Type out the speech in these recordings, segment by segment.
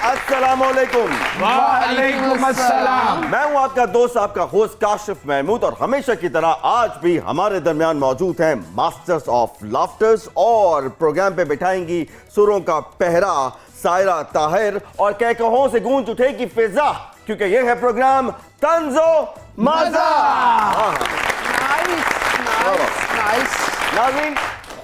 अस्सलामुअलैकुम। वालेकुम अस्सलाम। मैं हूं आपका दोस्त, आपका होस्ट काशिफ महमूद, और हमेशा की तरह आज भी हमारे दरमियान मौजूद हैं मास्टर्स ऑफ लाफ्टर्स, और प्रोग्राम पे बिठाएंगी सुरों का पहरा सायरा ताहिर, और कहकहों से गूंज उठेगी फिजा, क्योंकि ये है प्रोग्राम तंजो मजा। नाज़रीन,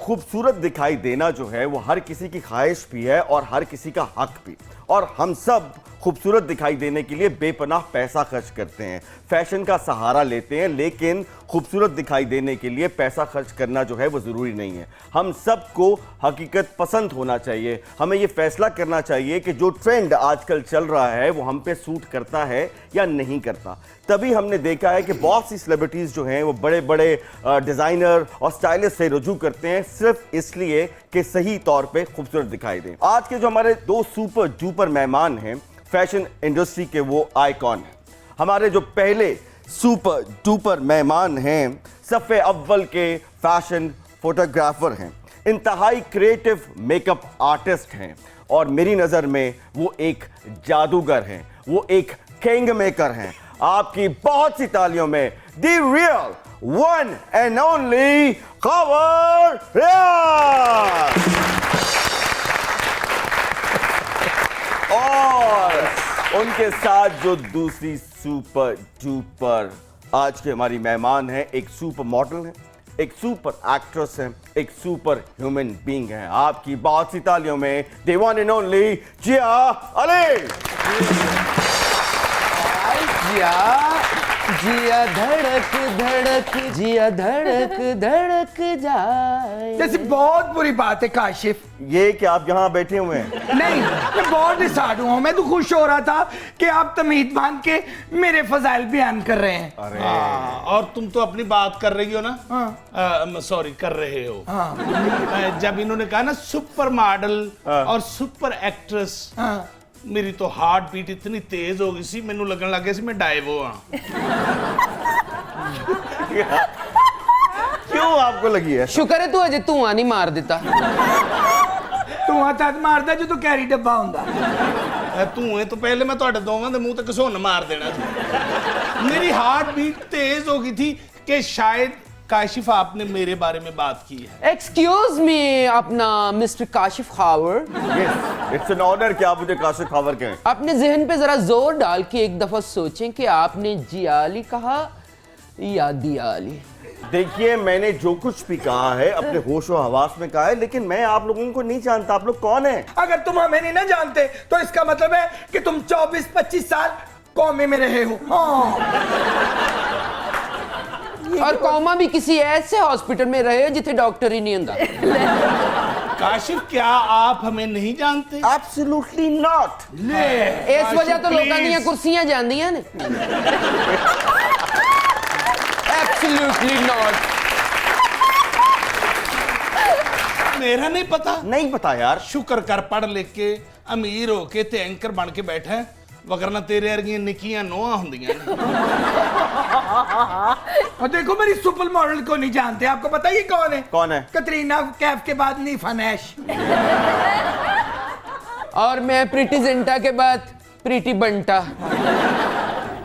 खूबसूरत दिखाई देना जो है वो हर किसी की ख्वाहिश भी है और हर किसी का हक भी, और हम सब खूबसूरत दिखाई देने के लिए बेपनाह पैसा खर्च करते हैं, फैशन का सहारा लेते हैं, लेकिन खूबसूरत दिखाई देने के लिए पैसा खर्च करना जो है वो ज़रूरी नहीं है। हम सबको हकीकत पसंद होना चाहिए। हमें ये फैसला करना चाहिए कि जो ट्रेंड आजकल चल रहा है वो हम पे सूट करता है या नहीं करता। तभी हमने देखा है कि बहुत सी सेलिब्रिटीज़ जो हैं वो बड़े बड़े डिज़ाइनर और स्टाइलिस्ट से रुजू करते हैं, सिर्फ इसलिए कि सही तौर पे खूबसूरत दिखाई दें। आज के जो हमारे दो सुपर डुपर मेहमान हैं, फैशन इंडस्ट्री के वो आइकॉन हैं। हमारे जो पहले सुपर डुपर मेहमान हैं, सफ़े अव्वल के फैशन फोटोग्राफर हैं, इंतहाई क्रिएटिव मेकअप आर्टिस्ट हैं, और मेरी नज़र में वो एक जादूगर हैं, वो एक किंग मेकर हैं। आपकी बहुत सी तालियों में the real one and only खबर रियाज। और उनके साथ जो दूसरी सुपर डुपर आज के हमारी मेहमान हैं, एक सुपर मॉडल हैं, एक सुपर एक्ट्रेस हैं, एक सुपर ह्यूमन बीइंग हैं। आपकी बहुत सी तालियों में द वन एंड ओनली जिया अली। जिया धड़क धड़क, जिया धड़क धड़क जाए। जैसे बहुत बुरी बात है काशिफ। ये कि आप यहाँ बैठे हुए हैं? नहीं, मैं बहुत डिसाइड हूँ। मैं तो खुश हो रहा था कि आप तमीद बांध के मेरे फजाइल बयान कर रहे हैं। अरे और तुम तो अपनी बात कर रही हो ना। हाँ। सॉरी, कर रहे हो। हाँ। जब इन्होंने कहा ना सुपर मॉडल और सुपर एक्ट्रेस, हाँ। मेरी तो हार्ट बीट इतनी तेज हो गई सी, मैनू लगन लग गया सी मैं डाइवो हाँ। क्यों आपको लगी है? शुक्र है तू अजे धुआं नहीं मार देता। तू हथ मारदा जो तो कैरी डब्बा हुंदा। धुएं तो पहले मैं ਤੁਹਾਡੇ ਦੋਵਾਂ ਦੇ ਮੂੰਹ ਤੇ ਘਸੁੰਨ ਮਾਰ ਦੇਣਾ ਸੀ। मेरी हार्ट बीट तेज हो गई थी कि शायद काशिफ आपने मेरे बारे में बात की है। एक्सक्यूज मी अपना mister Kashif Khawar. It's an honour कि आप मुझे काशिफ खावर कहें। अपने जहन पे जरा जोर डाल के एक दफा सोचें कि आपने जियाली कहा या दियाली। देखिए, मैंने जो कुछ भी कहा है अपने होश और हवास में कहा है, लेकिन मैं आप लोगों को नहीं जानता। आप लोग कौन हैं? अगर तुम हमें नहीं ना जानते तो इसका मतलब है कि तुम 24-25 साल कौमे में रहे हो। हाँ। और कौमा भी किसी ऐसे हॉस्पिटल में रहे हो जिथे डॉक्टर ही नहीं होता। काशिफ, क्या आप हमें नहीं जानते? Absolutely not. इस वजह तो लोगों दी कुर्सियां जांदियां ने। Absolutely not. मेरा नहीं पता। नहीं पता यार। शुक्र कर पढ़ लिख के अमीर होके ते एंकर बन के बैठा है, वगरना तेरे वर्गियां निक्कियां नोआं हुंदियां ने। और देखो, मेरी सुपर मॉडल को नहीं जानते। आपको पता ही कौन है? कौन है? कतरीना कैफ के बाद नीफा नैश। और मैं प्रीति जिंटा के बाद प्रीति बंटा।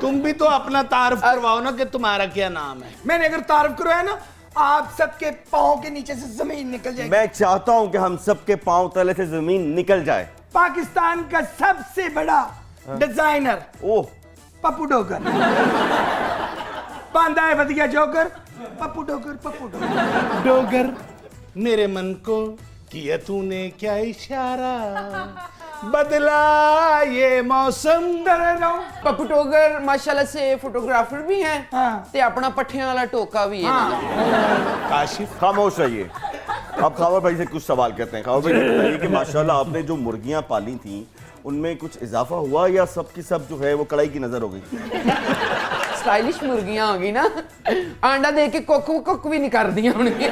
तुम भी तो अपना तारुफ करवाओ ना कि तुम्हारा क्या नाम है। मैंने अगर तारुफ करवाया ना, आप सबके पाँव के नीचे से जमीन निकल जाएगी। मैं चाहता हूं कि हम सबके पांव तले से जमीन निकल जाए। पाकिस्तान का सबसे बड़ा डिजाइनर ओह, पप्पू डोगर। बांधा है वधिया जोकर, पप्पू डोगर, पप्पू डोगर। डोगर, मेरे मन को किया तूने क्या इशारा, बदला ये मौसम। पप्पू टोगर माशाल्लाह से फोटोग्राफर भी हैं। हाँ। ते अपना पट्ठियां वाला टोका भी है। हाँ। काशिफ, खामोश रहिए। अब खावर भाई से कुछ सवाल करते हैं। खावर भाई, बताइए कि माशाल्लाह आपने जो मुर्गियां पाली थी उनमें कुछ इजाफा हुआ या सब की सब जो है वो कड़ाई की नजर हो गई? स्टाइलिश मुर्गियां होगी ना, आंडा दे के कुक कुक भी नहीं कर दिया होंगी,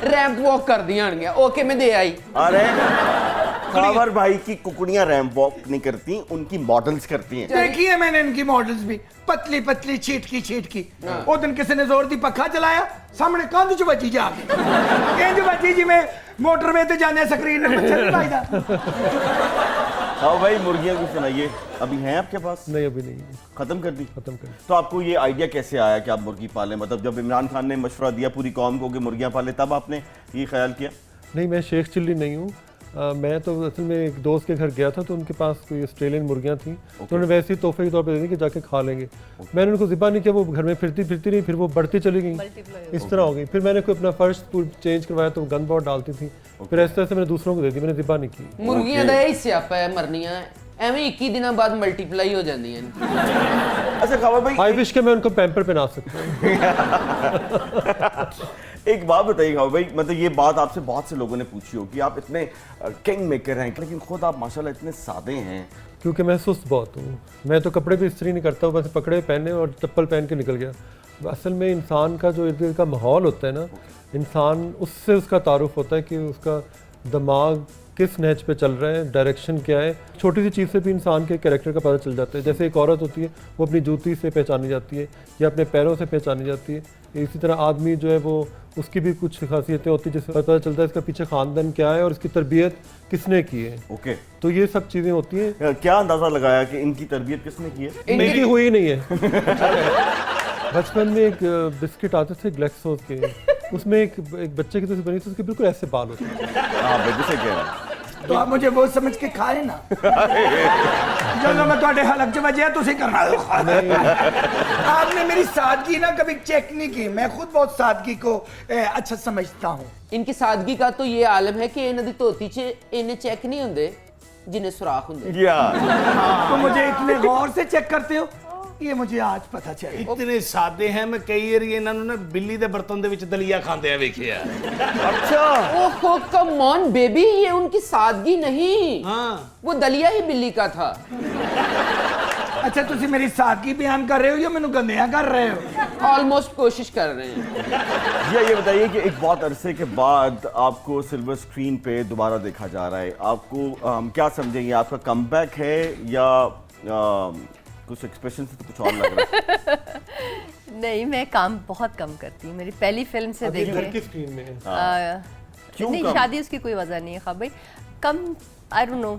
रैंप वॉक कर दिया होंगी। ओके, मैं दे आई। अरे खावर भाई की कुकड़ियां रैंप वॉक नहीं करती, उनकी मॉडल्स करती हैं। देखी है मैंने इनकी मॉडल्स भी, पतली पतली छीटकी। वो दिन किसी ने जोर दी पखा चलाया, सामने कंध च बची जाके इंज बची जिवें मोटरवे ते जाने स्क्रीन ने मच्छर नहीं पाईदा। हाँ भाई, मुर्गियां भी सुनाइए। अभी हैं आपके पास? नहीं, अभी नहीं, खत्म कर दी? खत्म कर। तो आपको ये आइडिया कैसे आया कि आप मुर्गी पालें? मतलब जब इमरान खान ने मशवरा दिया पूरी कौम को कि मुर्गियां पालें, तब आपने ये ख्याल किया? नहीं, मैं शेख चिल्ली नहीं हूँ। मैं तो असल में एक दोस्त के घर गया था, तो उनके पास कोई ऑस्ट्रेलियन मुर्गियाँ थी, तो उन्होंने वैसे ही तोहफे के तौर पर दे दी कि जाके खा लेंगे। मैंने उनको ज़िबा नहीं किया, वो घर में फिरती रही, फिर वो बढ़ती चली गई, इस तरह हो गई। फिर मैंने कोई अपना फर्श चेंज करवाया तो गंद बहुत डालती थी, फिर ऐसे ऐसे मैंने दूसरों को दे दी, मैंने ज़िबा नहीं की। मुर्गियां दा यही स्यापा है, मरनियां ਐਵੇਂ 21 ਦਿਨਾਂ ਬਾਅਦ ਮਲਟੀਪਲਾਈ ਹੋ ਜਾਂਦੀਆਂ ਨੇ। अच्छा खबर भाई, आई विश के मैं उनको पैम्पर पहना सकता हूँ। एक बात बताइए खबर भाई, मतलब ये बात आपसे बहुत से लोगों ने पूछी हो कि आप इतने किंग मेकर हैं, लेकिन खुद आप माशाल्लाह इतने सादे हैं। क्योंकि मैं सुस्त बहुत हूँ। मैं तो कपड़े भी इस्त्री नहीं करता हूँ, बस कपड़े पहने और चप्पल पहन के निकल गया। असल में इंसान का जो इर्द गिर्द का माहौल होता है ना, इंसान उससे उसका तारुफ होता है कि उसका दिमाग किस नहज पे चल रहा है, डायरेक्शन क्या है। छोटी सी चीज़ से भी इंसान के कैरेक्टर का पता चल जाता है। जैसे एक औरत होती है, वो अपनी जूती से पहचानी जाती है या अपने पैरों से पहचानी जाती है। इसी तरह आदमी जो है वो, उसकी भी कुछ खासियतें होती है जिससे पता चलता है इसका पीछे ख़ानदान क्या है और इसकी तरबियत किसने की है। ओके, तो ये सब चीज़ें होती हैं। क्या अंदाजा लगाया कि इनकी तरबियत किसने की है? मेरी हुई नहीं है। बचपन में एक बिस्किट आते थे ग्लेक्सोस के, उसमें एक बच्चे की तस्वीर बनी थी, उसके बिल्कुल ऐसे बाल होते थे। हाँ बेटे से कह रहा है। तो आप मुझे वो समझ के खाए ना जो मैं ਤੁਹਾਡੇ ਹਲਕ ਚ ਵਜਿਆ ਤੁਸੀਂ करना दो। आपने मेरी सादगी ना कभी चेक नहीं की। मैं खुद बहुत सादगी को अच्छा समझता हूँ। इनकी सादगी का तो ये आलम है कि ਇਹਨਾਂ ਦੀ ਧੋਤੀ 'ਚ ਇੰਨੇ ਚੈੱਕ ਨਹੀਂ ਹੁੰਦੇ जिन्हें सुराख ਹੁੰਦੇ। या तो मुझे इतने गौर से चेक करते हो, ये मुझे आज पता चला। इतने सादे हैं, मैं कई बार ਇਹਨਾਂ ਨੂੰ ਨਾ ਬਿੱਲੀ ਦੇ ਬਰਤਨ ਦੇ ਵਿੱਚ ਦਲੀਆ ਖਾਂਦੇ ਆ ਵੇਖਿਆ। अच्छा, ओहो कम ऑन बेबी, ये उनकी सादगी नहीं, हाँ, वो दलिया ही बिल्ली का था। अच्छा, तुसी मेरी सादगी बयान कर रहे हो या मैंने गंदियां कर रहे हो? ऑलमोस्ट कोशिश कर रहे हैं। ये बताइए कि एक बहुत अरसे के बाद आपको सिल्वर स्क्रीन पे दोबारा देखा जा रहा है, आपको क्या समझेंगे, आपका कमबैक है या कुछ एक्सप्रेशन से तो कुछ और लग रहा है? नहीं, मैं काम बहुत कम करती हूँ। मेरी पहली फिल्म से अभी घर की देखिए स्क्रीन में है। क्यों नहीं, कम? शादी उसकी कोई वजह नहीं है ख़ाब भाई। कम, आई डोंट नो,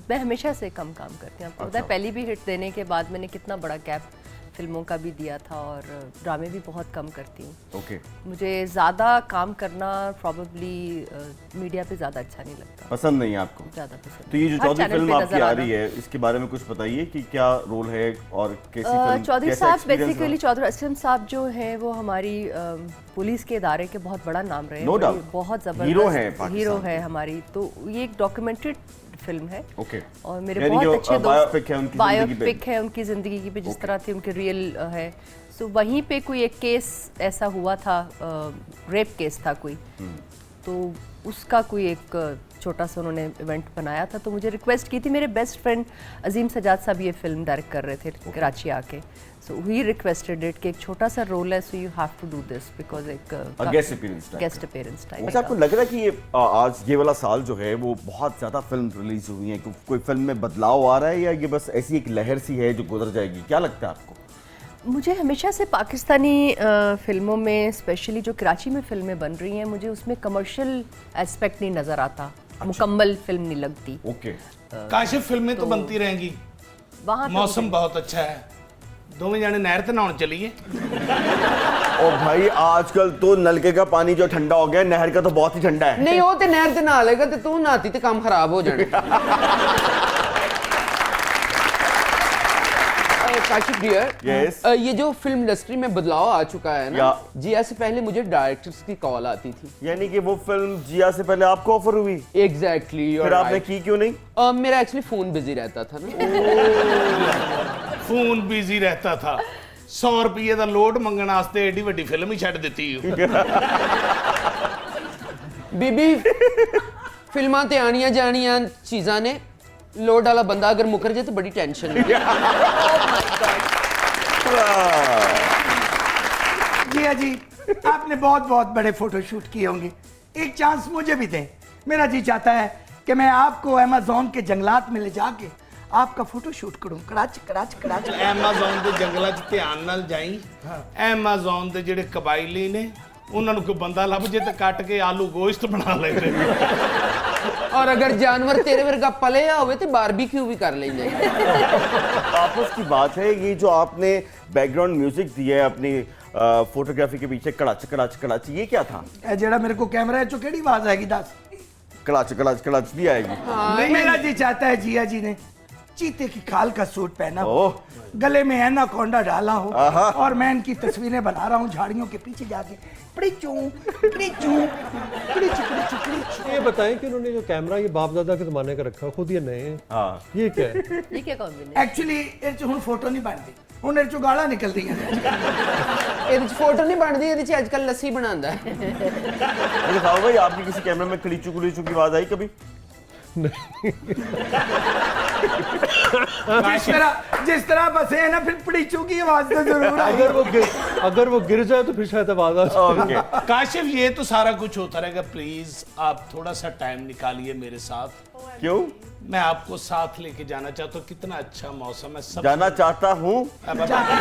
मैं हमेशा से कम काम करती हूँ। आपको पता है, पहली भी हिट देने के बाद मैंने कितना बड़ा गैप फिल्मों का भी दिया था, और ड्रामे भी बहुत कम करती हूँ। ओके, मुझे ज़्यादा काम करना प्रॉब्ली मीडिया पे ज़्यादा अच्छा नहीं लगता, पसंद नहीं है आपको? ज़्यादा पसंद। तो ये जो हर चौधरी चैनल फिल्म पे आपकी नज़र आ आना। रही है, इसके बारे में कुछ बताइए कि क्या रोल है और कैसी फिल्म, चौधरी कैसा साहब experience बेसिकली, रहा? चौधरी असलम साहब जो हैं वो हमारी पुलिस के इदारे के बहुत बड़ा नाम रहे हैं। No doubt. बहुत हीरो हैं ज़बरदस्त पाकिस्तान हीरो के। है हमारी। तो ये एक डॉक्यूमेंट्री फिल्म है, ओके, और मेरे यानी बहुत जो अच्छे बायोपिक है उनकी जिंदगी पे। बायोपिक है उनकी ज़िंदगी की पे, जिस तरह थी उनकी रियल है। सो वहीं पे कोई एक केस ऐसा हुआ था, रेप केस था कोई, तो उसका कोई एक छोटा सा उन्होंने इवेंट बनाया था। तो मुझे रिक्वेस्ट की थी, मेरे बेस्ट फ्रेंड अजीम सजाद साहब ये फिल्म डायरेक्ट कर रहे थे कराची आके। सो ही रिक्वेस्टेड इट कि एक छोटा सा रोल है, so you have to do this, because एक guest appearance type. Guest appearance type. अच्छा, आपको लग रहा है कि ये आज ये वाला साल जो है वो बहुत ज़्यादा फिल्म रिलीज हुई है, कोई फिल्म में बदलाव आ रहा है या ये बस ऐसी एक लहर सी है जो गुजर जाएगी? क्या लगता है आपको? मुझे हमेशा से पाकिस्तानी फिल्मों में, स्पेशली जो कराची में फिल्में बन रही हैं, मुझे उसमें कमर्शियल एस्पेक्ट नहीं नज़र आता। मुकम्मल फिल्म नहीं लगती। ओके, काशिफ फिल्में तो बनती रहेंगी। वहाँ पे मौसम बहुत अच्छा है, दोवें जाने नहर ते नहाउण चलिए। और भाई आजकल तो नलके का पानी जो ठंडा हो गया, नहर का तो बहुत ही ठंडा है। नहीं, वो ते नहर ते नहा लेगा ते तू नहाती ते काम खराब हो जाना। Kashif dear, Yes. ये जो फिल्म इंडस्ट्री में बदलाव आ चुका है ना, Yeah. जिया से पहले मुझे डायरेक्टर्स की कॉल आती थी। यानी कि वो फिल्म जिया से पहले आपको ऑफर हुई, एग्जैक्टली, फिर आपने की क्यों नहीं? मेरा एक्चुअली फोन बिजी रहता था ना। फोन बिजी रहता था, 100 रुपये का लोड मंगण वास्ते एडी वड्डी फिल्म ही छड्ड दित्ती। बीबी फिल्मां ते आनियां जानियां चीज़ां ने, लोड वाला बंदा अगर मुकर जाए तो बड़ी टेंशन है। जी अजी, आपने बहुत बहुत बड़े फोटोशूट किए होंगे, एक चांस मुझे भी दें। मेरा जी चाहता है कि मैं आपको अमेज़न के जंगलात में ले जाके आपका फोटोशूट करूं। कराच कराच कराच। ਐਮਾਜ਼ਨ ਦੇ ਜੰਗਲਾਂ 'ਚ ਧਿਆਨ ਨਾਲ ਜਾਈ। ਐਮਾਜ਼ਨ ਦੇ ਜਿਹੜੇ ਕਬਾਇਲੀ ਨੇ, ਉਹਨਾਂ ਨੂੰ ਕੋਈ ਬੰਦਾ ਲੱਭ ਜੇ ਤੇ ਕੱਟ ਕੇ ਆਲੂ ਗੋਸ਼ਤ ਬਣਾ ਲੈਂਦੇ। और अगर जानवर तेरे वर्गा पले होवे तो बारबेक्यू भी कर लेंगे। आपस की बात है, ये जो आपने बैकग्राउंड म्यूजिक दिया है अपनी फोटोग्राफी के पीछे, कड़ाच कड़ाच कड़ाच, ये क्या था? ए जेड़ा मेरे को कैमरा है, केड़ी आवाज आएगी दस? कड़ाच कड़ाच कड़ाच भी आएगी। मेरा जी चाहता है जिया जी ने चीते की खाल का सूट पहना हो, ओह, गले में एनाकोंडा डाला हो, आहा। और मैं इनकी तस्वीरें बना रहा हूँ झाड़ियों के पीछे जाके, प्रिचू प्रिचू प्रिचू प्रिचू प्रिचू। ये बताएं कि उन्होंने जो कैमरा ये बाप दादा के जमाने का रखा, खुद ये नए हैं, हाँ। ये क्या है? ये क्या कॉम्बिनेशन? एक्चुअली इस हुन फोटो नहीं बनती, हुन इस गाला निकलदी हैं। ਇਹਦੇ ਚ फोटो नहीं बनती, ਇਹਦੇ ਚ आजकल लस्सी बनांदा है। मुझे बताओ भाई, आपके किसी कैमरे में कलीचू कुलीचू की आवाज आई कभी? जिस तरह बसे है ना, फिर प्रिचू की आवाज तो जरूर आएगी। अगर वो गिर जाए तो फिर शायद आवाज आ जाए। ओके। काशिफ, ये तो सारा कुछ होता रहेगा, प्लीज आप थोड़ा सा टाइम निकालिए मेरे साथ। क्यों मैं आपको साथ लेके जाना चाहता हूँ। कितना अच्छा मौसम है, सब जाना चाहता हूँ? मतलब है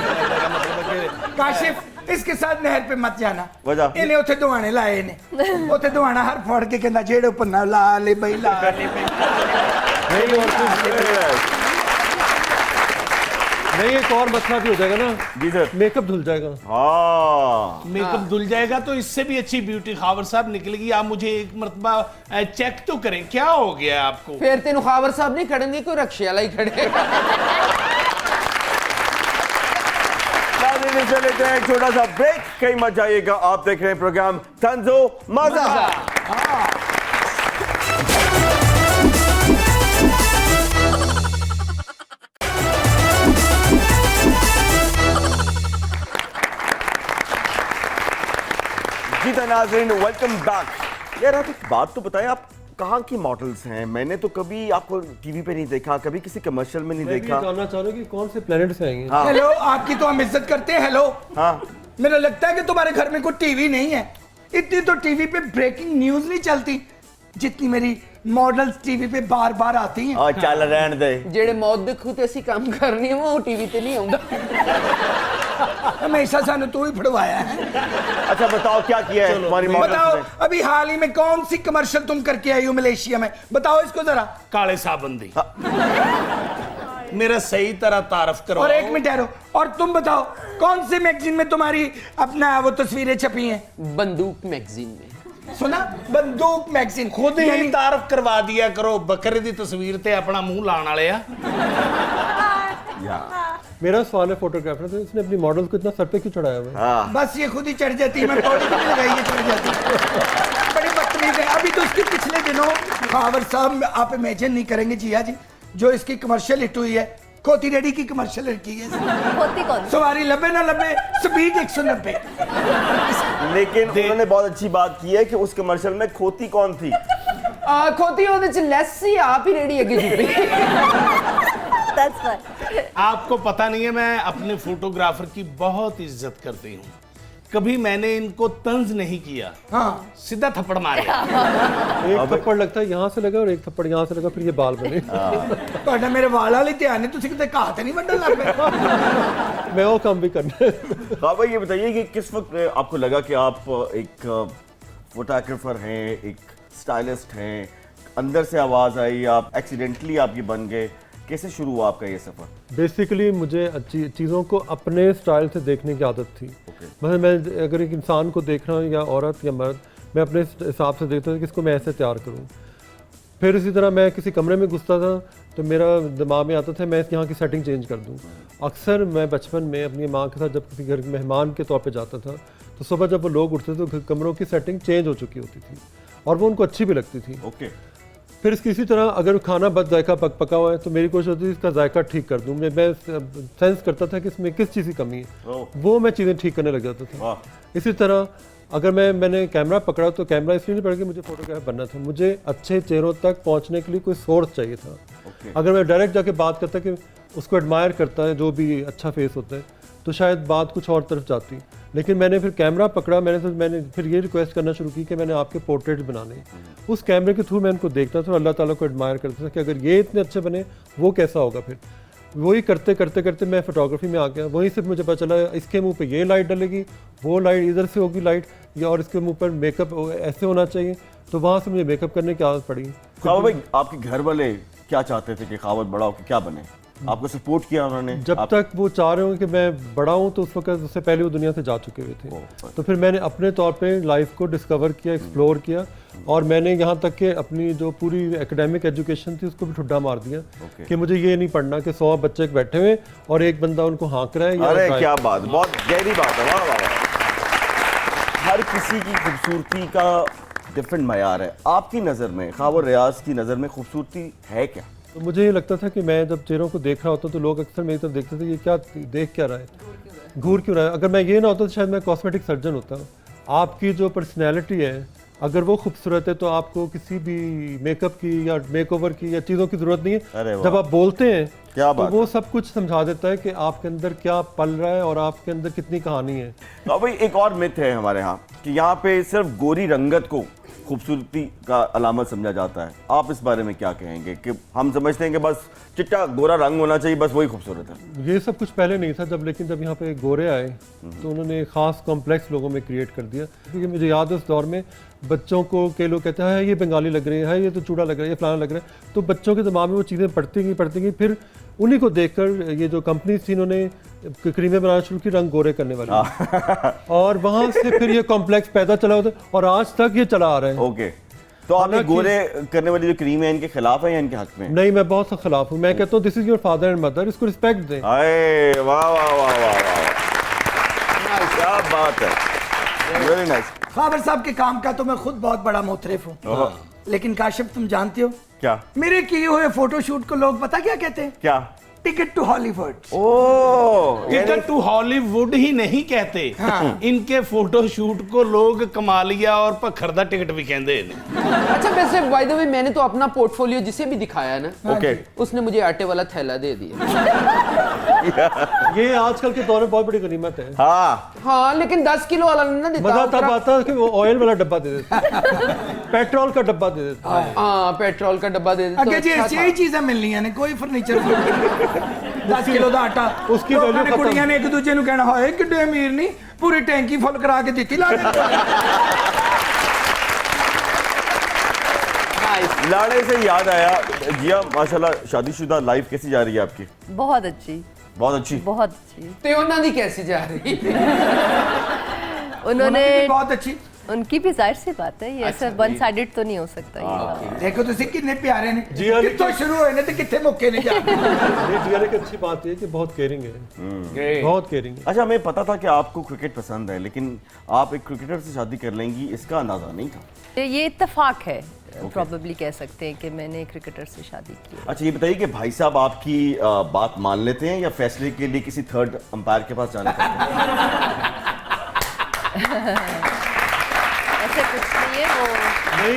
कि काशिफ इसके साथ नहर पे मत जाना, वजह? इन्हें उथे दुआने लाए ने, उथे दुआना हर फोड़ के कहना जेड़े ऊपर ना ला ले बई, ला ले बई। नहीं, एक और मसला भी हो जाएगा ना, जी सर। मेकअप धुल जाएगा। हाँ, मेकअप धुल जाएगा तो इससे भी अच्छी ब्यूटी खावर साहब निकलेगी। आप मुझे एक मरतबा चेक तो करें, क्या हो गया है आपको? फिर तेन खावर साहब नहीं खड़ेंगे, कोई रक्शे वाला ही खड़ेगा। चले जाए एक छोटा सा ब्रेक, कहीं मत जाइएगा। आप देख रहे हैं प्रोग्राम तंजो मजा। जी नाज़रीन, वेलकम बैक। यार आप एक बात तो बताएं, आप कहाँ की मॉडल्स हैं? मैंने तो कभी आपको टीवी पे नहीं देखा, कभी किसी कमर्शियल में नहीं मैं भी देखा। जानना चाह रहा हूँ कि कौन से प्लेनेट से आएंगे। हाँ। हेलो, आपकी तो हम इज्जत करते हैं। हेलो, हाँ, मेरा लगता है कि तुम्हारे घर में कोई टीवी नहीं है। इतनी तो टीवी पे ब्रेकिंग न्यूज नहीं चलती जितनी मेरी मॉडल्स टीवी पे बार बार आती हैं। और चल रहने दे। ਜਿਹੜੇ ਮੌਤ ਦੇਖੂ ਤੇ ਅਸੀਂ ਕੰਮ ਕਰਨੀ ਹੈ ਉਹ ਟੀਵੀ ਤੇ नहीं ਆਉਂਦਾ। हमेशा सानू तू ही फड़वाया है। अच्छा बताओ, क्या किया है तुम्हारी मॉडल्स बताओ, ने? अभी हाल ही में कौन सी कमर्शियल तुम करके आई हो मलेशिया में? बताओ इसको जरा। काले साबुन दी। मेरा सही तरह तारफ करो। और एक मिनट ठहरो, और तुम बताओ कौन से मैगजीन में तुम्हारी अपना वो तस्वीरें छपी हैं? बंदूक मैगजीन में। सुना, बंदूक मैगजीन। खुद ही तारफ करवा दिया करो। बकरे दी तस्वीर ते अपना मुंह लाने वाले आ। मेरा सवाल है फोटोग्राफर से, उसने अपनी मॉडल को इतना सर पे क्यों चढ़ाया हुआ है? हाँ, बस ये खुद ही चढ़ जाती है, मैं पौड़ी भी नहीं लगाई, ये चढ़ जाती है। बड़ी बदतमीज है। अभी तो उसके पिछले दिनों खावर साहब, आप इमेजिन नहीं करेंगे जिया जी, जो इसकी कमर्शियल हिट हुई है, खोती रेडी की कमर्शियल हिट की है। होती कौन? सवारी लबे ना लबे, स्पीड 190। लेकिन उन्होंने बहुत अच्छी बात की है कि उस कमर्शियल में खोती कौन थी? खोती ਉਹਦੇ ਚ ਲੈਸ ਹੀ ਆਪ ਹੀ ਰੇੜੀ ਅੱਗੇ ਜੁੱਤੀ। That's fine. आपको पता नहीं है, मैं अपने फोटोग्राफर की बहुत इज्जत करती हूँ। कभी मैंने इनको तंज नहीं किया, हाँ, सीधा थप्पड़ मारे। एक थप्पड़ लगता है यहाँ से लगा और एक थप्पड़ यहाँ से लगा, फिर ये बाल बने। ਤੁਹਾਡਾ ਮੇਰੇ ਵਾਲ ਵਾਲੀ ਧਿਆਨ ਨਹੀਂ, ਤੁਸੀਂ ਕਿਤੇ ਘਾਹ ਤੇ ਨਹੀਂ ਵੱਢਣ ਲੱਗ ਪਏ? मैं वो काम भी करना है। हाँ भाई, ये बताइए कि किस वक्त आपको लगा कि आप एक फोटोग्राफर हैं, एक स्टाइलिस्ट हैं, अंदर से आवाज आई, आप एक्सीडेंटली आप ये बन गए? कैसे शुरू हुआ आपका ये सफर? बेसिकली मुझे अच्छी चीज़ों को अपने स्टाइल से देखने की आदत थी। मतलब मैं अगर एक इंसान को देख रहा हूँ या औरत या मर्द, मैं अपने हिसाब से देखता हूँ कि इसको मैं ऐसे तैयार करूँ। फिर इसी तरह मैं किसी कमरे में घुसता था तो मेरा दिमाग में आता था मैं यहाँ की सेटिंग चेंज कर दूँ। अक्सर मैं बचपन में अपनी माँ के साथ जब किसी घर मेहमान के तौर पे जाता था तो सुबह जब वो लोग उठते थे तो कमरों की सेटिंग चेंज हो चुकी होती थी और वो उनको अच्छी भी लगती थी। ओके। फिर किसी तरह अगर खाना बद जायका पका हुआ है तो मेरी कोशिश होती थी इसका जायका ठीक कर दूँ। मैं सेंस करता था कि इसमें किस चीज़ की कमी है, वो मैं चीज़ें ठीक करने लग जाता था। इसी तरह अगर मैंने कैमरा पकड़ा तो कैमरा इसलिए नहीं पड़ा कि मुझे फोटोग्राफर बनना था, मुझे अच्छे चेहरों तक पहुंचने के लिए कोई सोर्स चाहिए था। अगर मैं डायरेक्ट जाके बात करता कि उसको एडमायर करता है जो भी अच्छा फेस होता है तो शायद बात कुछ और तरफ जाती। लेकिन मैंने फिर कैमरा पकड़ा, मैंने फिर ये रिक्वेस्ट करना शुरू की कि मैंने आपके पोर्ट्रेट बनाने। उस कैमरे के थ्रू मैं उनको देखता था और अल्लाह ताला को एडमायर करता था कि अगर ये इतने अच्छे बने वो कैसा होगा फिर। वही करते करते करते मैं फोटोग्राफी में आ गया। वहीं से मुझे पता चला इसके मुंह पे ये लाइट डलेगी, वो लाइट इधर से होगी लाइट, या और इसके मुंह पर मेकअप ऐसे होना चाहिए। तो वहाँ से मुझे मेकअप करने की आदत पड़ी। खावत भाई, आपके घर वाले क्या चाहते थे कि खावत बड़ा होकर क्या बने? आपको सपोर्ट किया उन्होंने? जब तक वो चाह रहे हो कि मैं बड़ा हूँ, तो उस वक्त उससे पहले वो दुनिया से जा चुके हुए थे। तो फिर मैंने अपने तौर पे लाइफ को डिस्कवर किया, एक्सप्लोर किया, और मैंने यहाँ तक कि अपनी जो पूरी एकेडमिक एजुकेशन थी उसको भी ठुड्डा मार दिया कि मुझे ये नहीं पढ़ना कि 100 बच्चे बैठे हुए और एक बंदा उनको हाँक रहा है। अरे क्या बात, बहुत गहरी बात है, वाह वाह। हर किसी की खूबसूरती का डिफरेंट मयार है। आपकी नज़र में, खावर रियाज की नज़र में खूबसूरती है क्या? तो मुझे ये लगता था कि मैं जब चेहरों को देख रहा होता तो लोग अक्सर मेरी तरफ देखते थे ये क्या देख क्या रहा है, घूर क्यों रहा है। अगर मैं ये ना होता तो शायद मैं कॉस्मेटिक सर्जन होता। आपकी जो पर्सनैलिटी है अगर वो खूबसूरत है तो आपको किसी भी मेकअप की या मेकओवर की या चीज़ों की ज़रूरत नहीं है। जब आप बोलते हैं क्या तो वो सब कुछ समझा देता है कि आपके अंदर क्या पल रहा है और आपके अंदर कितनी कहानी है। तो भाई एक और मिथ है हमारे यहाँ कि यहाँ पे सिर्फ गोरी रंगत को खूबसूरती का अलामत समझा जाता है। आप इस बारे में क्या कहेंगे कि हम समझते हैं कि बस चिट्टा गोरा रंग होना चाहिए, बस वही खूबसूरत है? ये सब कुछ पहले नहीं था लेकिन जब यहाँ पे गोरे आए तो उन्होंने एक खास कॉम्प्लेक्स लोगों में क्रिएट कर दिया। क्योंकि मुझे याद है उस दौर में बच्चों को कई लोग कहते हैं ये बंगाली लग रही है, ये तो चूड़ा लग रहा है, ये फलाना लग रहा है। तो बच्चों के दिमाग में वो चीज़ें पढ़ती गई। फिर उन्हीं को देखकर ये जो कंपनीज थी इन्होंने क्रीमें बनाना शुरू की रंग गोरे करने वाली, और वहाँ से फिर ये कॉम्प्लेक्स पैदा चला होता और आज तक ये चला आ रहा है। ओके, तो आप ये गोरे करने वाली जो क्रीम है इनके खिलाफ है या इनके हक में? नहीं, मैं बहुत खिलाफ हूँ। मैं कहता हूँ this is your father and mother, इसको रिस्पेक्ट दें। अरे वाह वाह वाह वाह वाह, क्या बात है, वेरी नाइस। खावर साहब के काम का तो मैं खुद बहुत बड़ा मोतरफ हूँ, लेकिन काशिफ तुम जानते हो क्या? मेरे किए हुए फोटोशूट को लोग पता क्या कहते हैं? क्या? Ticket to Hollywood. Oh, ticket to Hollywood ही नहीं कहते, इनके फोटो शूट को लोग कमालिया और पखरदा टिकट भी कहते हैं। अच्छा, वैसे बाय द वे मैंने तो अपना पोर्टफोलियो जिसे भी दिखाया ना, ओके, उसने मुझे आटे वाला थैला दे दिया। ये आजकल के दौर में बहुत बड़ी गनीमत है। हाँ, लेकिन 10 किलो वाला ना देता। मजा तब आता है कि वो ऑयल वाला डब्बा दे देता, पेट्रोल का डब्बा दे देता। हाँ, पेट्रोल का डब्बा दे देता। अगे जी यही चीजें मिलनी है, कोई फर्नीचर 10 किलो का आटा उसकी वैल्यू खत्म। कुड़ियां ने एक दूजे ਨੂੰ कहना हाय किड्डे अमीर नहीं, पूरी टैंकी फुल करा के दिखी ला लाड़े से याद आया, जिया माशाल्लाह शादीशुदा लाइफ कैसी जा रही है आपकी? बहुत अच्छी, बहुत अच्छी, बहुत अच्छी। तो उन्होंने कैसी जा रही? उन्होंने बहुत अच्छी, उनकी भी जाहिर सी बात है, ये ऐसा वन साइडेड तो नहीं हो सकता ये। देखो ਤੁਸੀਂ कितने प्यारे ने, जी हाँ, कितों शुरू होए ने ते किथे मुक्के ने जा। ये जिया की अच्छी बात है कि बहुत केयरिंग है, बहुत केयरिंग है। अच्छा, हमें पता था कि आपको क्रिकेट पसंद है, लेकिन आप एक क्रिकेटर से शादी कर लेंगी इसका अंदाजा नहीं था। ये इत्तेफाक है, प्रॉबेबली कह सकते हैं कि मैंने क्रिकेटर से शादी की है। अच्छा, ये बताइए कि भाई साहब आपकी बात मान लेते हैं या फैसले के लिए किसी थर्ड अंपायर के पास जाना पड़ता है? ऐसा कुछ नहीं है,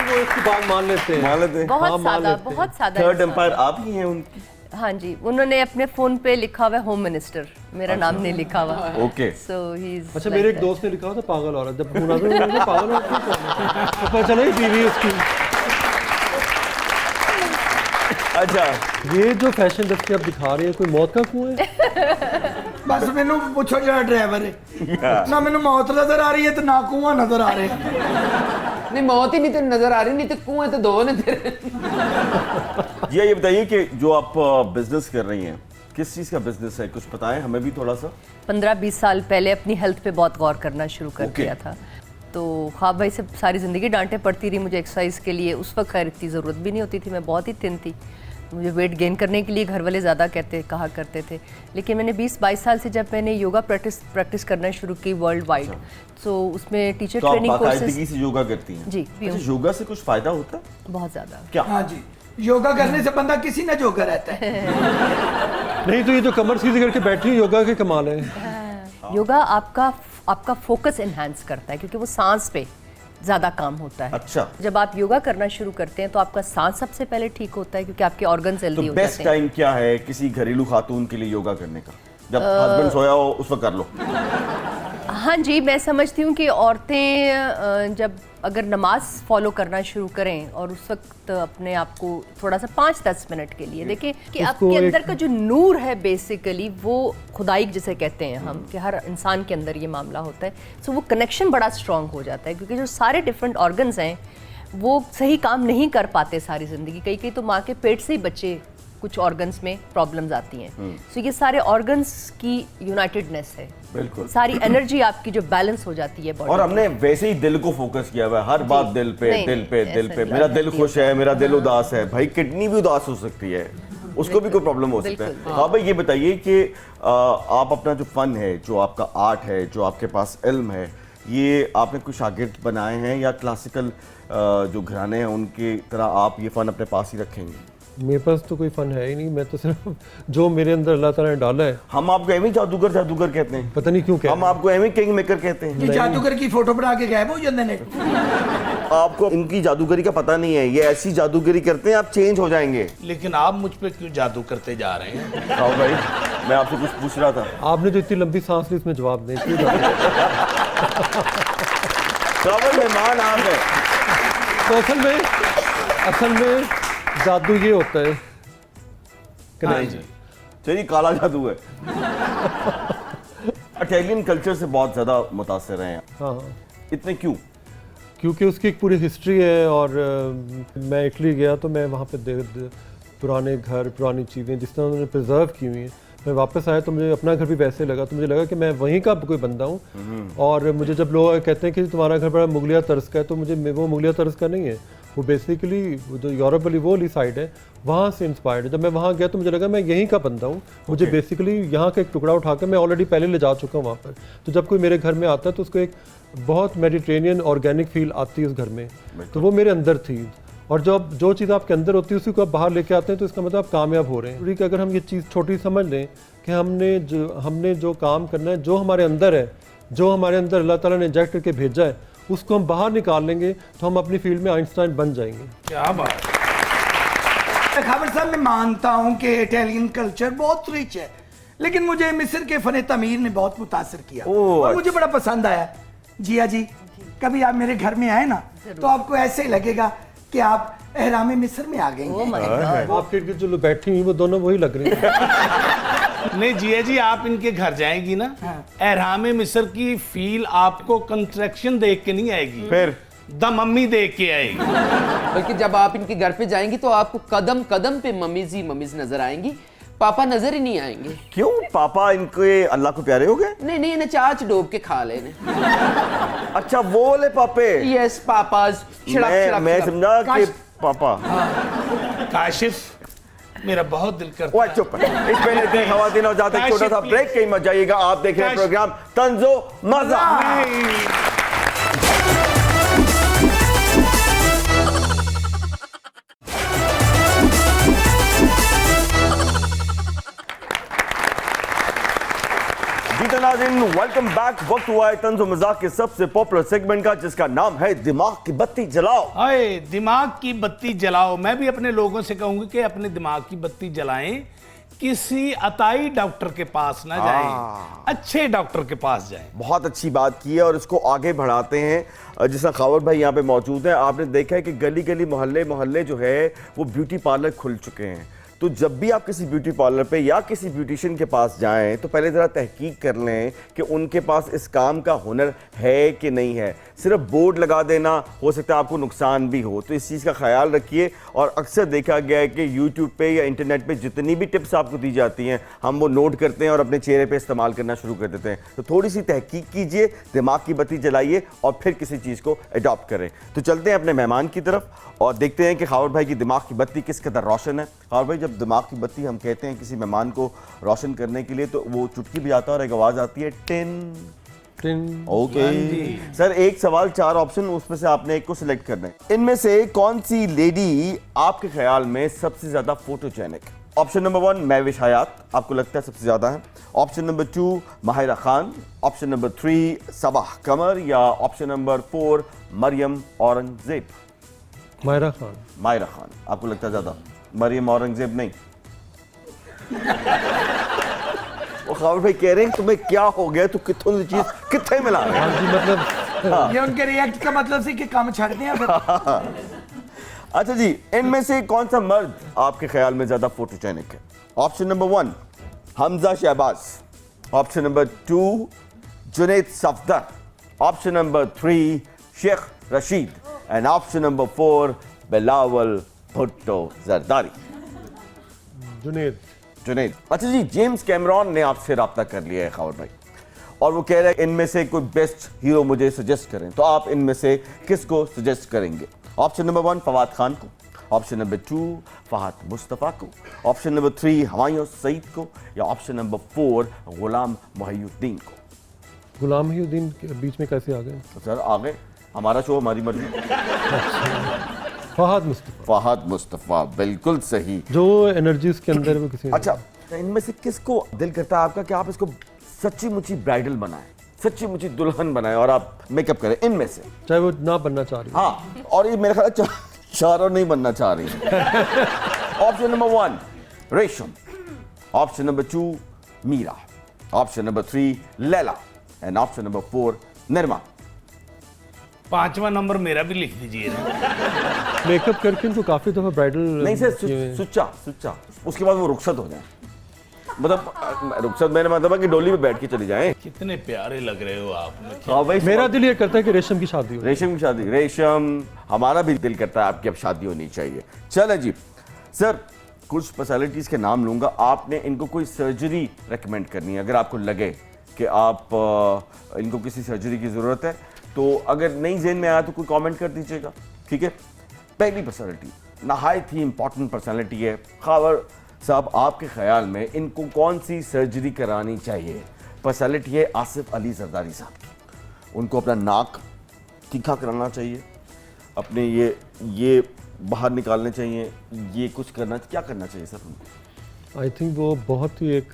वो इसकी बात मान लेते हैं। मान लेते हैं, बहुत सादा, बहुत सादा। थर्ड अंपायर आप ही हैं उनकी? हाँ जी, उन्होंने अपने फोन पे लिखा हुआ है होम मिनिस्टर, मेरा नाम नहीं लिखा हुआ। Okay, so he is. अच्छा, मेरे एक दोस्त ने लिखा था पागल औरत, जब फोन आता है पागल औरत तो पता चला ही बीवी उसकी। अच्छा, ये जो फैशन इंडस्ट्री आप दिखा रही है कोई मौत का कुआं है? बस मैनू पूछो जरा ड्राइवर है ना, मैनू मौत नजर आ रही है तो ना कुआं नजर आ रहे हैं। नहीं, मौत ही नहीं तो नजर आ रही, नहीं तो कुएं तो दो ने तेरे। ये बताइए कि जो आप बिजनेस कर रही हैं, किस चीज़ का बिजनेस है, कुछ बताएं हमें भी थोड़ा सा। 15-20 साल पहले अपनी हेल्थ पे बहुत गौर करना शुरू कर Okay. दिया था। तो ख्वाब भाई से सारी ज़िंदगी डांटें पड़ती रही मुझे एक्सरसाइज के लिए। उस वक्त खैर इतनी ज़रूरत भी नहीं होती थी, मैं बहुत ही थिन थी। मुझे वेट गेन करने के लिए घर वाले ज़्यादा कहा करते थे। लेकिन मैंने 20-22 साल से जब मैंने योगा प्रैक्टिस करना शुरू की वर्ल्ड वाइड, तो उसमें टीचर तो ट्रेनिंग आप कोर्सेज। बाकायदगी से योगा करती हैं? जी, अच्छा, योगा से कुछ फायदा होता है? बहुत ज़्यादा। क्या? हाँ जी, योगा करने से बंदा किसी न जोगा रहता है। नहीं तो ये जो कमर सीधी करके बैठी है योगा के कमाल है। योगा आपका फोकस एनहांस करता है, क्योंकि वो सांस पे ज़्यादा काम होता है। अच्छा, जब आप योगा करना शुरू करते हैं तो आपका सांस सबसे पहले ठीक होता है, क्योंकि आपके ऑर्गन तो हेल्दी हो बेस्ट जाते हैं। टाइम क्या है किसी घरेलू खातून के लिए योगा करने का? जब हस्बैंड सोया हो उस वक्त कर लो। हाँ जी, मैं समझती हूँ कि औरतें जब अगर नमाज फॉलो करना शुरू करें और उस वक्त अपने आप को थोड़ा सा 5-10 मिनट के लिए देखें कि आपके अंदर का जो नूर है बेसिकली वो खुदाई जिसे कहते हैं हम, कि हर इंसान के अंदर ये मामला होता है, सो वो कनेक्शन बड़ा स्ट्रांग हो जाता है, क्योंकि जो सारे डिफरेंट ऑर्गन्स हैं वो सही काम नहीं कर पाते सारी ज़िंदगी। कई कई तो माँ के पेट से ही बच्चे कुछ ऑर्गन्स में प्रॉब्लम्स आती हैं। सो ये सारे ऑर्गन्स की यूनाइटेडनेस है, बिल्कुल। सारी एनर्जी आपकी जो बैलेंस हो जाती है बॉडी और हमने वैसे ही दिल को फोकस किया हुआ है, हर बात दिल पे नहीं, दिल पे दिल ऐसा पे। नहीं मेरा दिल लगती खुश है, मेरा दिल उदास है, भाई किडनी भी उदास हो सकती है, उसको भी कोई प्रॉब्लम हो सकता है। बिल्कुल। हाँ भाई, ये बताइए कि आप अपना जो फन है, जो आपका आर्ट है, जो आपके पास इल्म है, ये आपने कुछ शागिर्द बनाए हैं या क्लासिकल जो घराने हैं उनकी तरह आप ये फन अपने पास ही रखेंगे? मेरे पास तो कोई फन है ही नहीं, मैं तो सिर्फ जो मेरे अंदर अल्लाह ताला ने डाला है, हम आपको एवं जादूगर जादूगर कहते हैं, पता नहीं क्यों हम आपको एवं किंग मेकर कहते हैं। जी जादूगर की फोटो बना के गायब हो जाते हैं। आपको इनकी जादूगरी का पता नहीं है, ये ऐसी जादूगरी करते हैं आप चेंज हो जाएंगे। लेकिन आप मुझ पे क्यों जादू करते जा रहे हैं? हाँ भाई, मैं आपसे कुछ पूछ रहा था। आपने जो इतनी लंबी सांस ली इसमें जवाब दें क्यों जादू? कावल मेहमान आप हैं। तो असल में जादू ये होता है कि हाँ नहीं? जी। चलिए, काला जादू है। इटालियन कल्चर से बहुत ज्यादा मुतासिर हैं, हाँ हाँ, इतने क्यों? क्योंकि उसकी एक पूरी हिस्ट्री है। और मैं इटली गया तो मैं वहाँ पे पुराने घर, पुरानी चीज़ें जिस तरह उन्होंने प्रिजर्व की हुई हैं, मैं वापस आया तो मुझे अपना घर भी वैसे लगा, तो मुझे लगा कि मैं वहीं का कोई बंदा हूँ। और मुझे जब लोग कहते हैं कि तुम्हारा घर बड़ा मुगलिया तर्ज का है, तो मुझे वो मुगलिया तर्ज का नहीं है, वो बेसिकली जो यूरोप वाली वो वाली साइड है, वहाँ से इंस्पायर्ड है। जब मैं वहाँ गया तो मुझे लगा मैं यहीं का बंदा हूँ, मुझे बेसिकली यहाँ का एक टुकड़ा उठा कर मैं ऑलरेडी पहले ले जा चुका हूँ वहाँ पर। तो जब कोई मेरे घर में आता है तो उसको एक बहुत मेडिटेरेनियन ऑर्गेनिक फील आती है उस घर में, तो वो मेरे अंदर थी। और जब जो चीज़ आपके अंदर होती है उसी को आप बाहर लेके आते हैं तो इसका मतलब आप कामयाब हो रहे हैं। क्योंकि अगर हम ये चीज़ छोटी समझ लें कि हमने जो काम करना है, जो हमारे अंदर है, जो हमारे अंदर अल्लाह ताला ने इंजेक्ट करके भेजा है, उसको हम बाहर निकाल लेंगे तो हम अपनी फील्ड में आइंस्टाइन बन जाएंगे। क्या बात। खाबर साहब, मैं मानता हूँ कि इटालियन कल्चर बहुत रिच है, लेकिन मुझे मिस्र के फन तमीर ने बहुत मुतासिर किया और मुझे बड़ा पसंद आया। जिया जी, कभी आप मेरे घर में आए ना तो आपको ऐसे ही लगेगा कि आप एहराम मिस्र में आ गए Oh हैं। my God. आपके जो लोग बैठी हुई वो दोनों वही लग रही हैं। नहीं जिया जी, आप इनके घर जाएंगी ना, एहराम मिस्र की फील आपको कंस्ट्रक्शन देख के नहीं आएगी, फिर द मम्मी देख के आएगी। बल्कि जब आप इनके घर पे जाएंगी तो आपको कदम कदम पे मम्मीज ही मम्मीज नजर आएंगी, पापा नजर ही नहीं आएंगे। क्यों? पापा इनके अल्लाह को प्यारे हो गए? नहीं नहीं, इन्हें चाच डोब के खा लेने। अच्छा, वो वाले पापे। Yes papa's. मैं समझा कि पापा। काशिफ, मेरा बहुत दिल करता ओए चुप, इस पे लेते हैं खवातीन और जाते हैं छोटा सा ब्रेक। कहीं मत जाइएगा, आप देख रहे हैं प्रोग्राम तंजो मजा। नाज़रीन, वेलकम बैक। वक्त हुआ है तंज़ो मज़ाक के सबसे पॉपुलर सेगमेंट का, जिसका नाम है दिमाग की बत्ती जलाओ। हाय, दिमाग की बत्ती जलाओ। मैं भी अपने लोगों से कहूंगी कि अपने दिमाग की बत्ती जलाएं, किसी अताई डॉक्टर के पास ना जाएं, अच्छे डॉक्टर के पास जाएं। बहुत अच्छी बात की है और इसको आगे बढ़ाते हैं। जिस तरह खावर भाई यहाँ पे मौजूद हैं, आपने देखा है कि गली गली मोहल्ले मोहल्ले जो है वो ब्यूटी पार्लर खुल चुके हैं। तो जब भी आप किसी ब्यूटी पार्लर पे या किसी ब्यूटिशियन के पास जाएं तो पहले ज़रा तहकीक कर लें कि उनके पास इस काम का हुनर है कि नहीं है। सिर्फ बोर्ड लगा देना हो सकता है आपको नुकसान भी हो, तो इस चीज़ का ख्याल रखिए। और अक्सर देखा गया है कि यूट्यूब पे या इंटरनेट पे जितनी भी टिप्स आपको दी जाती हैं हम वो नोट करते हैं और अपने चेहरे पे इस्तेमाल करना शुरू कर देते हैं। तो थोड़ी सी तहकीक कीजिए, दिमाग की बत्ती जलाइए और फिर किसी चीज़ को अडॉप्ट करें। तो चलते हैं अपने मेहमान की तरफ और देखते हैं कि खावर भाई की दिमाग की बत्ती किस कदर रोशन है। खावर भाई, जब दिमाग की बत्ती हम कहते हैं किसी मेहमान को रोशन करने के लिए, तो वो चुटकी बजाता है और एक आवाज़ आती है टिन। ओके सर, एक सवाल 4 ऑप्शन, उसमें से आपने एक को सिलेक्ट करना है। इनमें से कौन सी लेडी आपके ख्याल में सबसे ज्यादा photogenic? Option number 1 Mahwish Hayat, आपको लगता है सबसे ज्यादा है। Option number 2 Mahira Khan, option number 3 Sabah Qamar, या ऑप्शन नंबर 4 मरियम औरंगजेब? माहिरा खान। माहिरा खान आपको लगता है ज्यादा, मरियम औरंगजेब नहीं? खावर भाई कह रहे हैं तुम्हें क्या हो गया, तू कितों दी चीज किथे मिला रहे हाँ जी, मतलब ये उनके रिएक्ट का मतलब से कि काम छाड़ दिया फिर। अच्छा जी, इनमें से कौन सा मर्द आपके ख्याल में ज्यादा फोटोजेनिक है? Option number 1 Hamza Shahbaz, option number 2 Junaid Safdar, option number 3 Sheikh Rashid and option number 4 Bilawal Bhutto Zardari. Junaid. Junaid. अच्छा जी, जेम्स कैमरॉन ने आपसे रब्ता कर लिया है खावर भाई, और वो कह रहे हैं इनमें से कोई बेस्ट हीरो मुझे सजेस्ट करें, तो आप इनमें से किसको सजेस्ट करेंगे? ऑप्शन नंबर 1 फवाद खान को, ऑप्शन नंबर 2 फहद मुस्तफ़ा को, ऑप्शन नंबर 3 हुमायूं सईद को, या ऑप्शन नंबर 4 गुलाम मोहिउद्दीन को? गुलाम मोहिउद्दीन के बीच में कैसे आ गए? तो सर आ गए, हमारा शो हमारी मर्जी। फहद मुस्तफा। फहद मुस्तफ़ा, बिल्कुल सही। जो एनर्जी उसके अंदर वो किसी अच्छा, इनमें से किसको दिल करता है आपका कि आप इसको सच्ची मुच्ची ब्राइडल बनाएं, सच्ची मुच्ची दुल्हन बनाएं और आप मेकअप करें? इनमें से चाहे वो ना बनना चाह रही हो। हाँ, और ये मेरे ख्याल चारों नहीं बनना चाह रही। Option number 1 Resham, option number 2 Meera, option number 3 Laila and option number 4 Nirma. 5वां नंबर मेरा भी लिख दीजिए ना। मेकअप करके इनको काफी दफा ब्राइडल नहीं सर, सुच्चा, उसके बाद वो रुखसत हो जाए, मतलब रुखसत मैंने मतलब है कि डोली पे बैठ के चली जाएं। कितने प्यारे लग रहे हो आप। हाँ भाई, मेरा दिल ये करता है कि रेशम की शादी हो। रेशम की शादी, रेशम हमारा भी दिल करता है आपकी अब शादी होनी चाहिए। चले जी सर, कुछ स्पेशलिटीज के नाम लूंगा, आपने इनको कोई सर्जरी रेकमेंड करनी है, अगर आपको लगे कि आप इनको किसी सर्जरी की जरूरत है, तो अगर नहीं जेहन में आया तो कोई कमेंट कर दीजिएगा, ठीक है? पहली पर्सनैलिटी नहायत ही इंपॉर्टेंट पर्सनैलिटी है खावर साहब, आपके ख्याल में इनको कौन सी सर्जरी करानी चाहिए? पर्सनैलिटी है आसिफ अली जरदारी साहब की, उनको अपना नाक तीखा कराना चाहिए, अपने ये बाहर निकालने चाहिए, ये कुछ करना, क्या करना चाहिए सर उनको? आई थिंक वो बहुत ही एक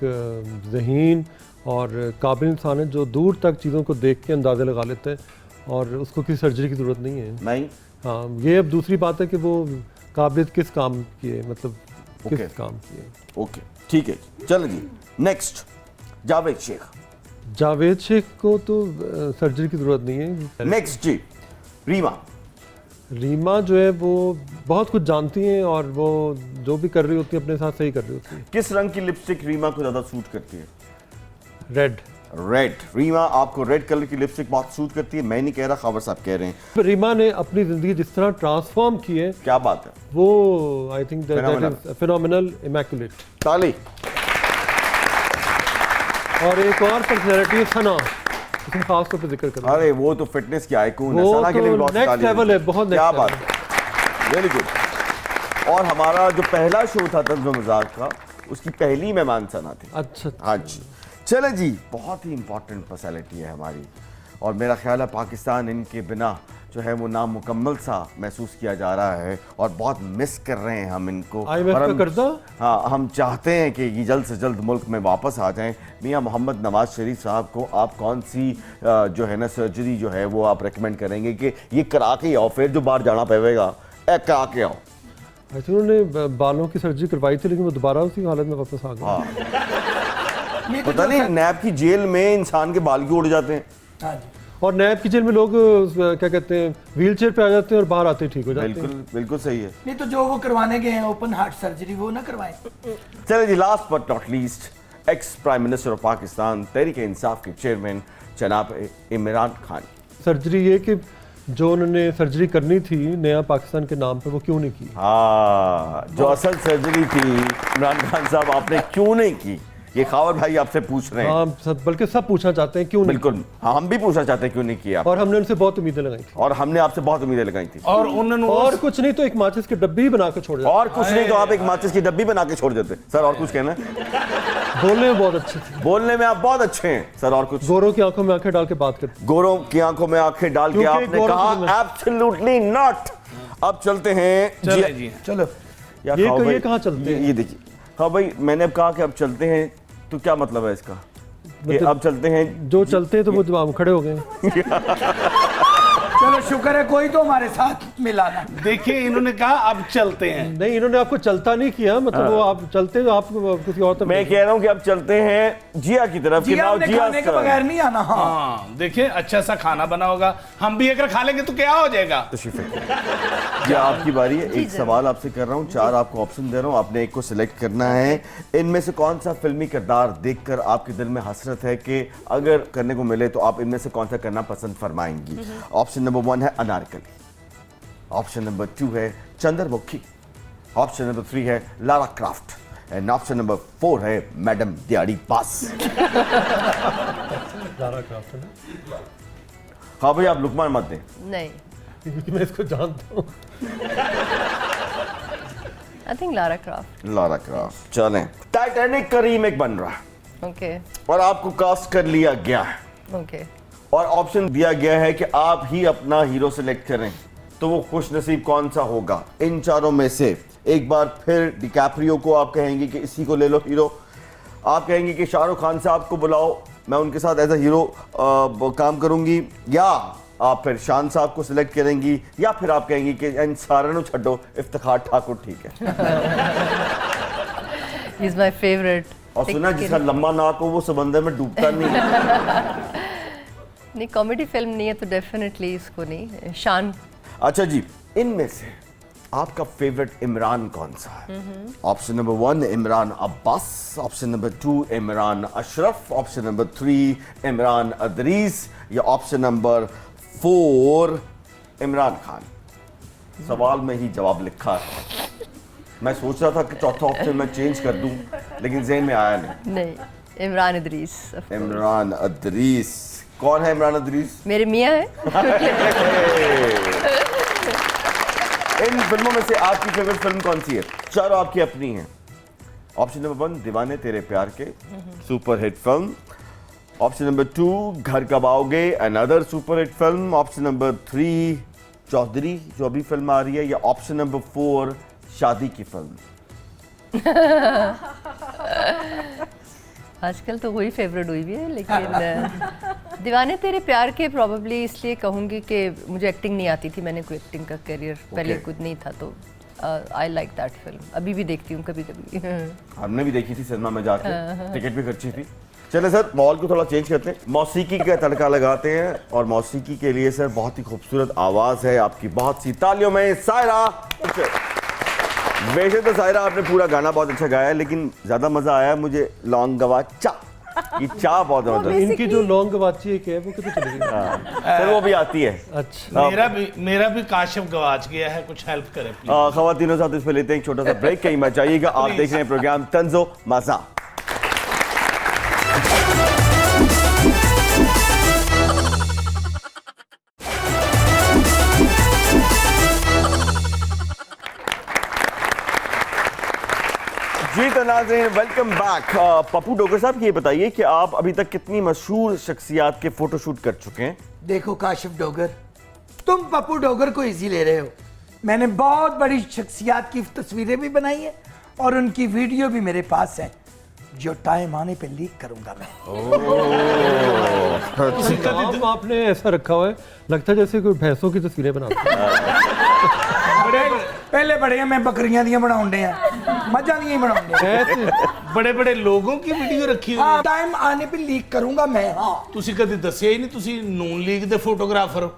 ज़हीन और काबिल इंसान है जो दूर तक चीज़ों को देख के अंदाज़ा लगा लेते हैं और उसको किसी सर्जरी की ज़रूरत नहीं है। नहीं, हाँ, ये अब दूसरी बात है कि वो काबिलियत किस काम की है, मतलब किस ओके। काम की है। ओके, ठीक है, चलो जी नेक्स्ट जावेद शेख। जावेद शेख को तो सर्जरी की ज़रूरत नहीं है। नेक्स्ट जी रीमा। रीमा जो है वो बहुत कुछ जानती हैं और वो जो भी कर रही होती है अपने साथ सही कर रही होती है। किस रंग की लिपस्टिक रीमा को ज्यादा सूट करती है? रेड। रेड। रीमा, आपको रेड कलर की लिपस्टिक बहुत सूट करती है, मैं नहीं कह रहा, खावर साहब कह रहे हैं। रीमा ने अपनी ज़िंदगी जिस तरह ट्रांसफॉर्म की है, क्या बात है, वो आई थिंक फिनोमिनल, इमैक्युलेट। ताली। और एक और पर्सनैलिटी है सना, इसमें खास तौर पे जिक्र करूंगा। अरे वो तो फिटनेस की आइकॉन है, वो सना के लिए भी तो बहुत next ताली level होनी है, बहुत चाहिए। क्या next बात level है, वेरी गुड। और हमारा जो पहला शो था तंज़ मज़ाक का, उसकी पहली मेहमान सना थी। अच्छा। हाँ जी, चले जी, बहुत ही इंपॉर्टेंट पर्सनैलिटी है हमारी, और मेरा ख्याल है पाकिस्तान इनके बिना जो है वो नामुकम्मल सा महसूस किया जा रहा है और बहुत मिस कर रहे हैं हम इनको। IMF और का हम- कर्जा? हाँ, हम चाहते हैं कि ये जल्द से जल्द मुल्क में वापस आ जाएं। मियाँ मोहम्मद नवाज शरीफ साहब को आप कौन सी जो है ना सर्जरी जो है वो आप रेकमेंड करेंगे कि ये करा के आओ, फिर जो बाहर जाना पड़ेगा करा के आओ? आई थिंक उन्होंने बालों की सर्जरी करवाई थी लेकिन वो दोबारा उसी हालत में वापस आ गए। हाँ, ये तो पता जो नहीं नैब की जेल में इंसान के बाल क्यों उड़ जाते हैं। हाँ जी। और नैब की जेल में लोग क्या कहते हैं व्हील चेयर पे आ जाते हैं और बाहर आते ही ठीक हो जाते बिल्कुल हैं। बिल्कुल सही है। नहीं तो जो वो करवाने गए हैं ओपन हार्ट सर्जरी वो ना करवाएं। चलिए जी, last but not least, ex prime minister of Pakistan Tehreek Insaf के चेयरमैन जनाब इमरान खान। सर्जरी ये कि जो उन्होंने सर्जरी करनी थी नया पाकिस्तान के नाम पे वो क्यों नहीं की? हाँ, जो असल सर्जरी थी इमरान खान साहब आपने क्यों नहीं की, ये खावर भाई आपसे पूछ रहे हैं। हाँ, बल्कि सब पूछना चाहते हैं क्यों नहीं बिल्कुल, हाँ, हम भी पूछना चाहते हैं क्यों नहीं किया, और हमने उनसे बहुत उम्मीदें लगाई थी। और हमने आपसे बहुत उम्मीदें लगाई थी। और उन्होंने और कुछ नहीं तो एक माचिस की डब्बी बना के छोड़ दिया। और कुछ नहीं तो आप एक माचिस की डब्बी बना के छोड़ देते। सर और कुछ कहना है? बोलने में बहुत अच्छे थे, बोलने में आप बहुत अच्छे हैं सर, और कुछ? गोरों की आंखों में आंखें डाल के बात करते। गोरों की आंखों में आंखें डाल के क्योंकि आपने गोरों कहा की- एब्सोल्युटली नॉट। अब चलते हैं चले जी। चलो यार, ये खाओ ये भाई, कहाँ चलते हैं? ये देखिए, हाँ भाई, मैंने अब कहा कि अब चलते हैं, तो क्या मतलब है इसका कि मतलब- अब चलते हैं? जो चलते हैं तो वो हम खड़े हो गए। चलो शुक्र है कोई तो हमारे साथ मिला ना। देखिए इन्होंने कहा अब चलते हैं। नहीं, इन्होंने आपको चलता नहीं किया, मतलब वो आप चलते तो आप किसी और तरफ मैं कह रहा हूं कि अब चलते हैं जिया की तरफ। जी हमने खाने के बगैर नहीं आना। हाँ हाँ देखिए अच्छा सा खाना बना होगा, हम भी अगर खा लेंगे तो क्या हो जाएगा। जी आपकी बारी है। एक सवाल आपसे कर रहा हूं, 4 आपको ऑप्शन दे रहा हूं, आपने एक को सिलेक्ट करना है। इनमें से कौन सा फिल्मी किरदार देखकर आपके दिल में हसरत है कि अगर करने को मिले तो आप इनमें से कौन सा करना पसंद फरमाएंगी? ऑप्शन नंबर 1 है अनारकली, ऑप्शन नंबर 2 है चंद्रमुखी, ऑप्शन नंबर 3 है Lara craft and option number 4 है मैडम दिहाड़ी पास। लारा क्राफ्ट है ना? हाँ भाई आप लुकमान मत दें नहीं, क्योंकि मैं इसको जानता हूँ। I think Lara craft. Lara craft. चलें, टाइटैनिक का रीमेक बन रहा है ओके और आपको कास्ट कर लिया गया है ओके। और ऑप्शन दिया गया है कि आप ही अपना हीरो सिलेक्ट करें, तो वो खुश नसीब कौन सा होगा इन चारों में से? एक बार फिर डिकैप्रियो को आप कहेंगे कि इसी को ले लो हीरो, आप कहेंगे कि शाहरुख खान साहब को बुलाओ, मैं उनके साथ एज अ हीरो काम करूंगी, या आप फिर शान साहब को सिलेक्ट करेंगी, या फिर आप कहेंगी कि इन सारे नु छड्डो, इफ्तिखार ठाकुर ठीक है। He is my favourite. और सुना जिसका लंबा नाक हो वो समंदर में डूबता नहीं। नहीं, कॉमेडी फिल्म नहीं है तो डेफिनेटली इसको नहीं। शान। अच्छा जी, इनमें से आपका फेवरेट इमरान कौन सा है? Option number 1 Imran Abbas, option number 2 Imran Ashraf, option number 3 Imran Adris, या ऑप्शन नंबर 4 इमरान खान? सवाल में ही जवाब लिखा है। मैं सोच रहा था कि चौथा ऑप्शन मैं चेंज कर दूं, लेकिन ज़हन में आया नहीं, इमरान इदरीस। इमरान अदरीस। कौन है इमरान अदरीस? मेरे मियाँ है। इन फिल्मों में से आपकी फेवरेट फिल्म कौन सी है? चारों आपकी अपनी हैं। ऑप्शन नंबर 1 दीवाने Tere Pyar Ke, super hit film. Option number 2 Ghar Kab Aaoge, another super hit film. Option number 3 Chaudhry जो अभी फिल्म आ रही है, या ऑप्शन नंबर 4 शादी की फिल्म। आजकल तो वही फेवरेट हुई भी है, लेकिन दीवाने तेरे प्यार के प्रोबेबली इसलिए कहूँगी कि मुझे एक्टिंग नहीं आती थी, मैंने कोई एक्टिंग का करियर पहले कुछ नहीं था, तो आई लाइक दैट फिल्म। अभी भी देखती हूँ कभी कभी। हमने भी देखी थी सिनेमा में जाके, टिकट भी खर्ची थी। चले सर, माहौल को थोड़ा चेंज करते हैं, मौसीकी का तड़का लगाते हैं, और मौसीकी के लिए सर बहुत ही खूबसूरत आवाज़ है आपकी, बहुत सी तालियों में सायरा। वैसे तो सायरा आपने पूरा गाना बहुत अच्छा गाया है, लेकिन ज्यादा मजा आया मुझे लौंग गवाचा, ये चा बहुत जबरदस्त। इनकी जो लौंग गवाची है वो कितनी चली गई? सर वो भी आती है। अच्छा, मेरा भी काशिफ गवाच गया है, कुछ हेल्प करें प्लीज। खवातीनों साथ इस पे लेते हैं एक छोटा सा ब्रेक, कहीं मत जाइएगा, आप देख रहे हैं प्रोग्राम तंजो मजा। जी तो नाज़रीन, वेलकम बैक। पप्पू डोगर साहब, ये बताइए कि आप अभी तक कितनी मशहूर शख्सियात के फोटोशूट कर चुके हैं? देखो काशिफ डोगर, तुम पप्पू डोगर को इजी ले रहे हो। मैंने बहुत बड़ी शख्सियात की तस्वीरें भी बनाई है और उनकी वीडियो भी मेरे पास है, जो टाइम आने पे लीक करूंगा मैं। काम आपने ऐसा रखा हुआ है, लगता है जैसे कोई भैंसों की तस्वीरें बनाते हैं। पहले बड़े मैं बकरियां दियां बनाउं डे हैं, मज्जां दियां ही बनाउं डे। बड़े बड़े लोगों की वीडियो रखी हुई हाँ, टाइम आने पे लीक करूंगा मैं। हाँ, ਤੁਸੀਂ ਕਦੇ ਦੱਸਿਆ ਹੀ ਨਹੀਂ ਤੁਸੀਂ ਨੂਨ ਲੀਗ ਦੇ ਫੋਟੋਗ੍ਰਾਫਰ ਹੋ।